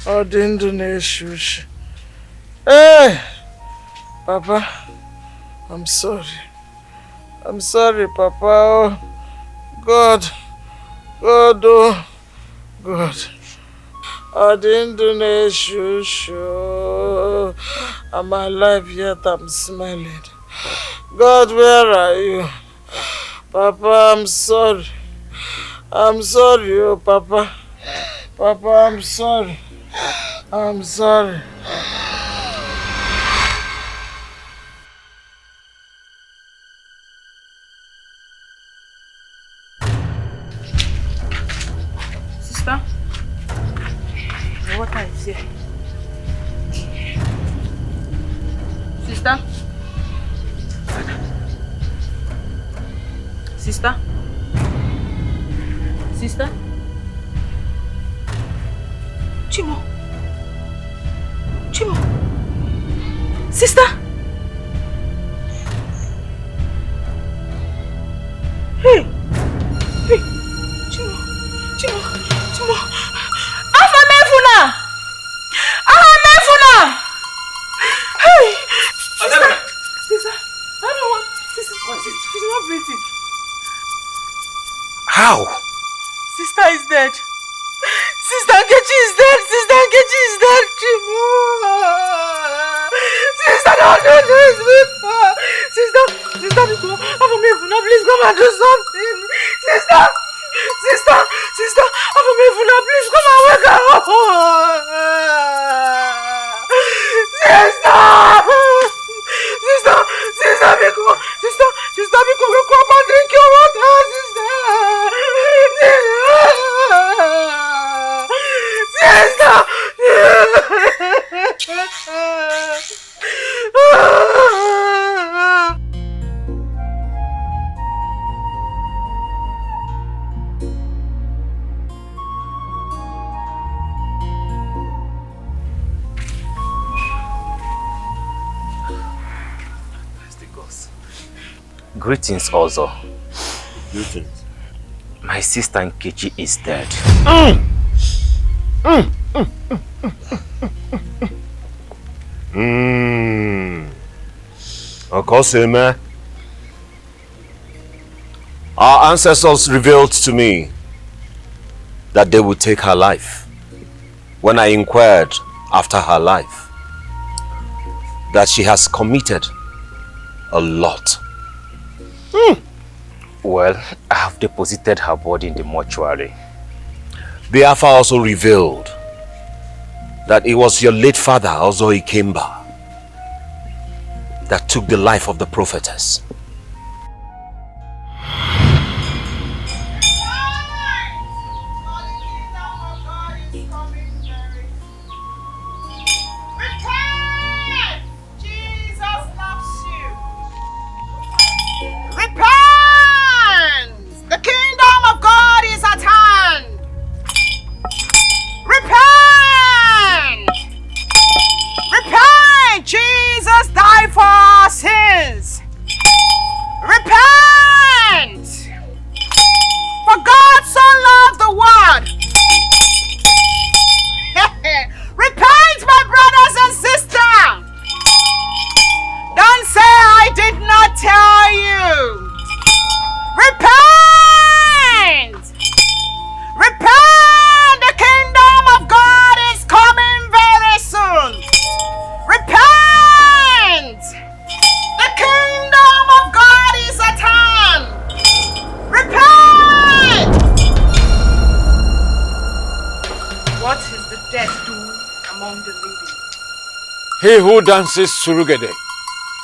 Ọ dị ndụ na-eshi ushi. Hey! Papa, I'm sorry. I'm sorry, Papa. Oh. God, oh. God. Ọ dị ndụ na-eshi ushi. I'm alive yet I'm smelling. God, where are you? Papa, I'm sorry. I'm sorry, oh Papa. Papa, I'm sorry. I'm sorry. Sister, the water is here. Sister? Sister? Sister? Chimo? Sister? Hey! Chimo! Afamefuna! Hey! Sister, I don't want... Sister, she's not breathing. How? Sister is dead. Sister Nkechi is dead. Chimo. Sister, don't do this with her. Sister, Afamefuna, please come and do something. Sister, Afamefuna, please come and wake her up. Sister, because come and drink your water, sister. Greetings, Uzor. Greetings. My sister Nkechi is dead. Of course, Umeh. Our ancestors revealed to me that they would take her life. When I inquired after her life, that she has committed a lot. Well, I have deposited her body in the mortuary. The Alpha also revealed that it was your late father, Uzor Ikemba, that took the life of the prophetess. Jesus died for our sins. Repent! For God so loved the world. Repent, my brothers and sisters. Don't say I did not tell you. Repent! Repent! The kingdom of God is coming very soon. Repent! The kingdom of God is at hand. Repent! What is the dead do among the living? He who dances surugede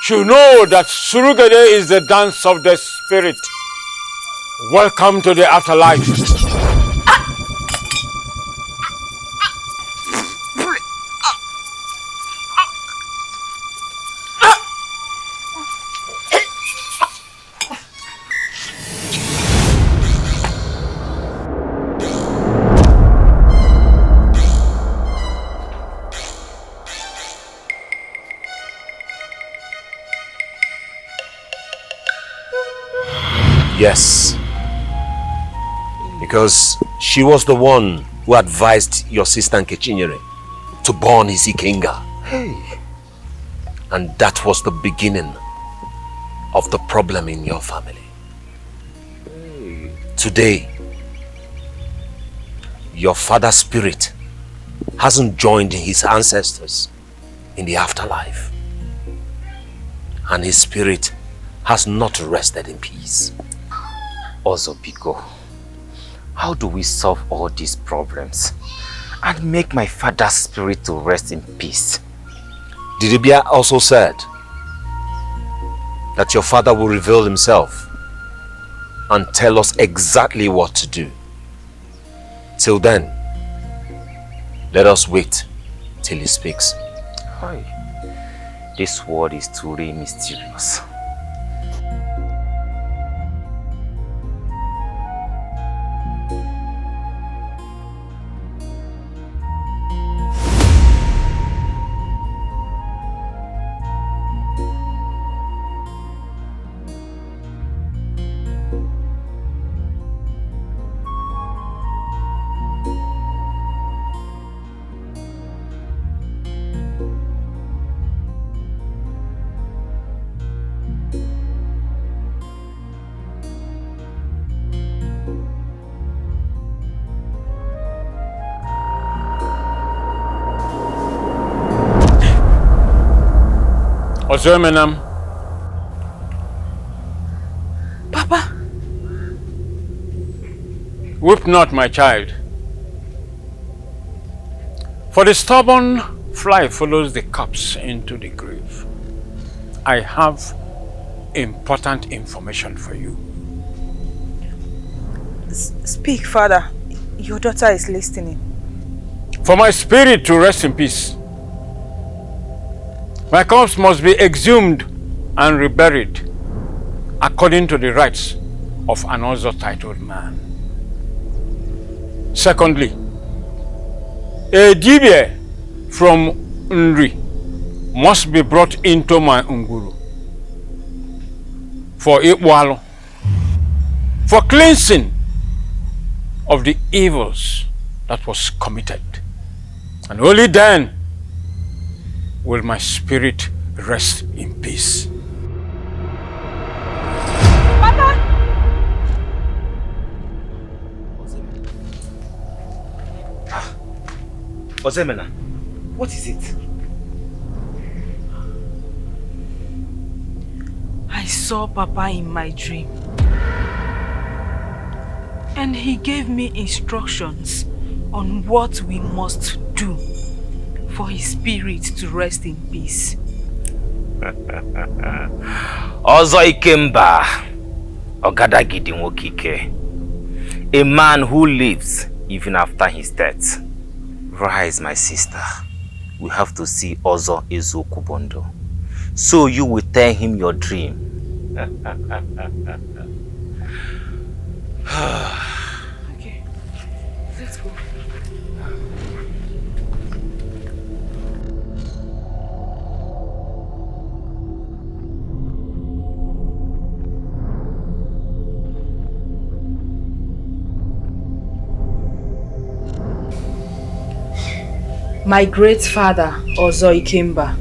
should know that surugede is the dance of the spirit. Welcome to the afterlife. Yes. Because she was the one who advised your sister Nkechi to burn his Ikenga. Hey. And that was the beginning of the problem in your family. Hey. Today, your father's spirit hasn't joined his ancestors in the afterlife. And his spirit has not rested in peace. Uzor Biko, how do we solve all these problems and make my father's spirit to rest in peace? Didibia also said that your father will reveal himself and tell us exactly what to do. Till then, let us wait till he speaks. Hi. This world is truly mysterious. Ozomenam. Papa. Weep not, my child. For the stubborn fly follows the corpse into the grave. I have important information for you. Speak, Father. Your daughter is listening. For my spirit to rest in peace, My corpse must be exhumed and reburied according to the rights of an Uzor titled man. Secondly, a dibia from Nri must be brought into my Nguru for Ikwalo, for cleansing of the evils that was committed. And only then will my spirit rest in peace. Papa! Ozemena, what is it? I saw Papa in my dream. And he gave me instructions on what we must do for his spirit to rest in peace. Uzor Ikemba, Ogadagidi Nwokike, a man who lives even after his death. Rise, my sister. We have to see Uzor Ezokubondo, so you will tell him your dream. Okay, let's go. My great father, Uzor Ikemba,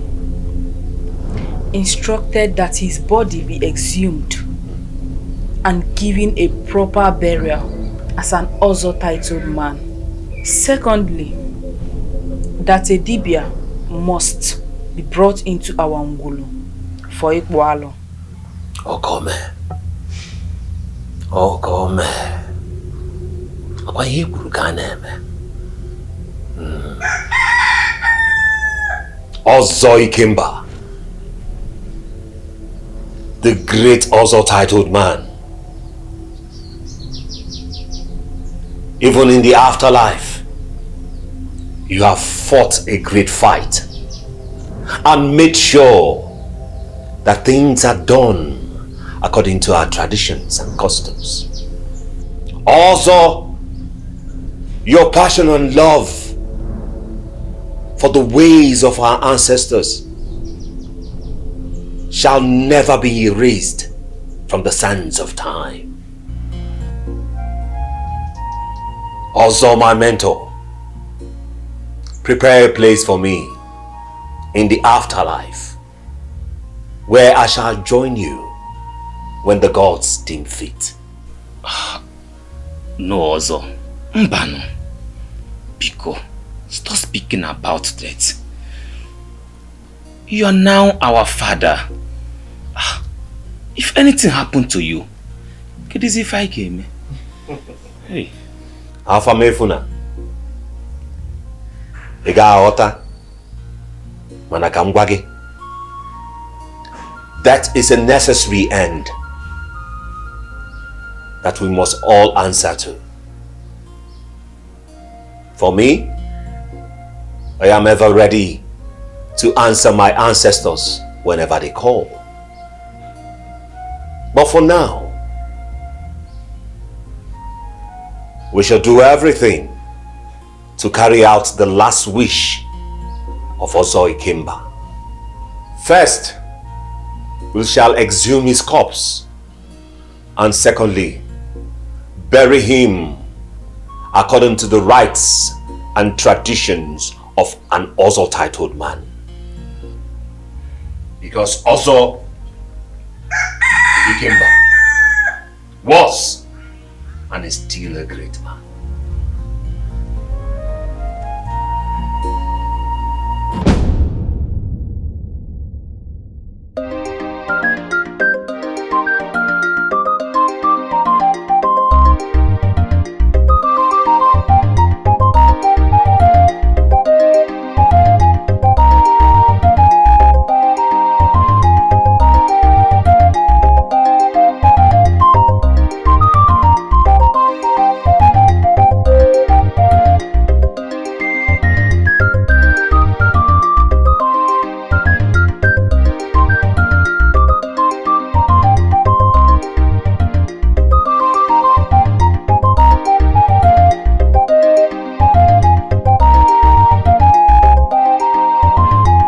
instructed that his body be exhumed and given a proper burial as an Uzor titled man. Secondly, that a dibia must be brought into our Ngulu for Ikwalo. Okome. Okome. Apa hiburu kaneme. Uzor Ikemba, the great Uzor titled man. Even in the afterlife, you have fought a great fight and made sure that things are done according to our traditions and customs. Also, your passion and love for the ways of our ancestors shall never be erased from the sands of time. Also, my mentor, prepare a place for me in the afterlife where I shall join you when the gods deem fit. No, Uzor. Mbano. Biko. Stop speaking about that. You are now our father. If anything happened to you, get easy if I came. Hey. Alpha Mefuna. Ega Ota. Manakamwage. That is a necessary end that we must all answer to. For me, I am ever ready to answer my ancestors whenever they call. But for now, we shall do everything to carry out the last wish of Uzor Ikemba. First, we shall exhume his corpse, and secondly, bury him according to the rites and traditions of an Uzor titled man. Because Uzor Ikemba was and is still a great man.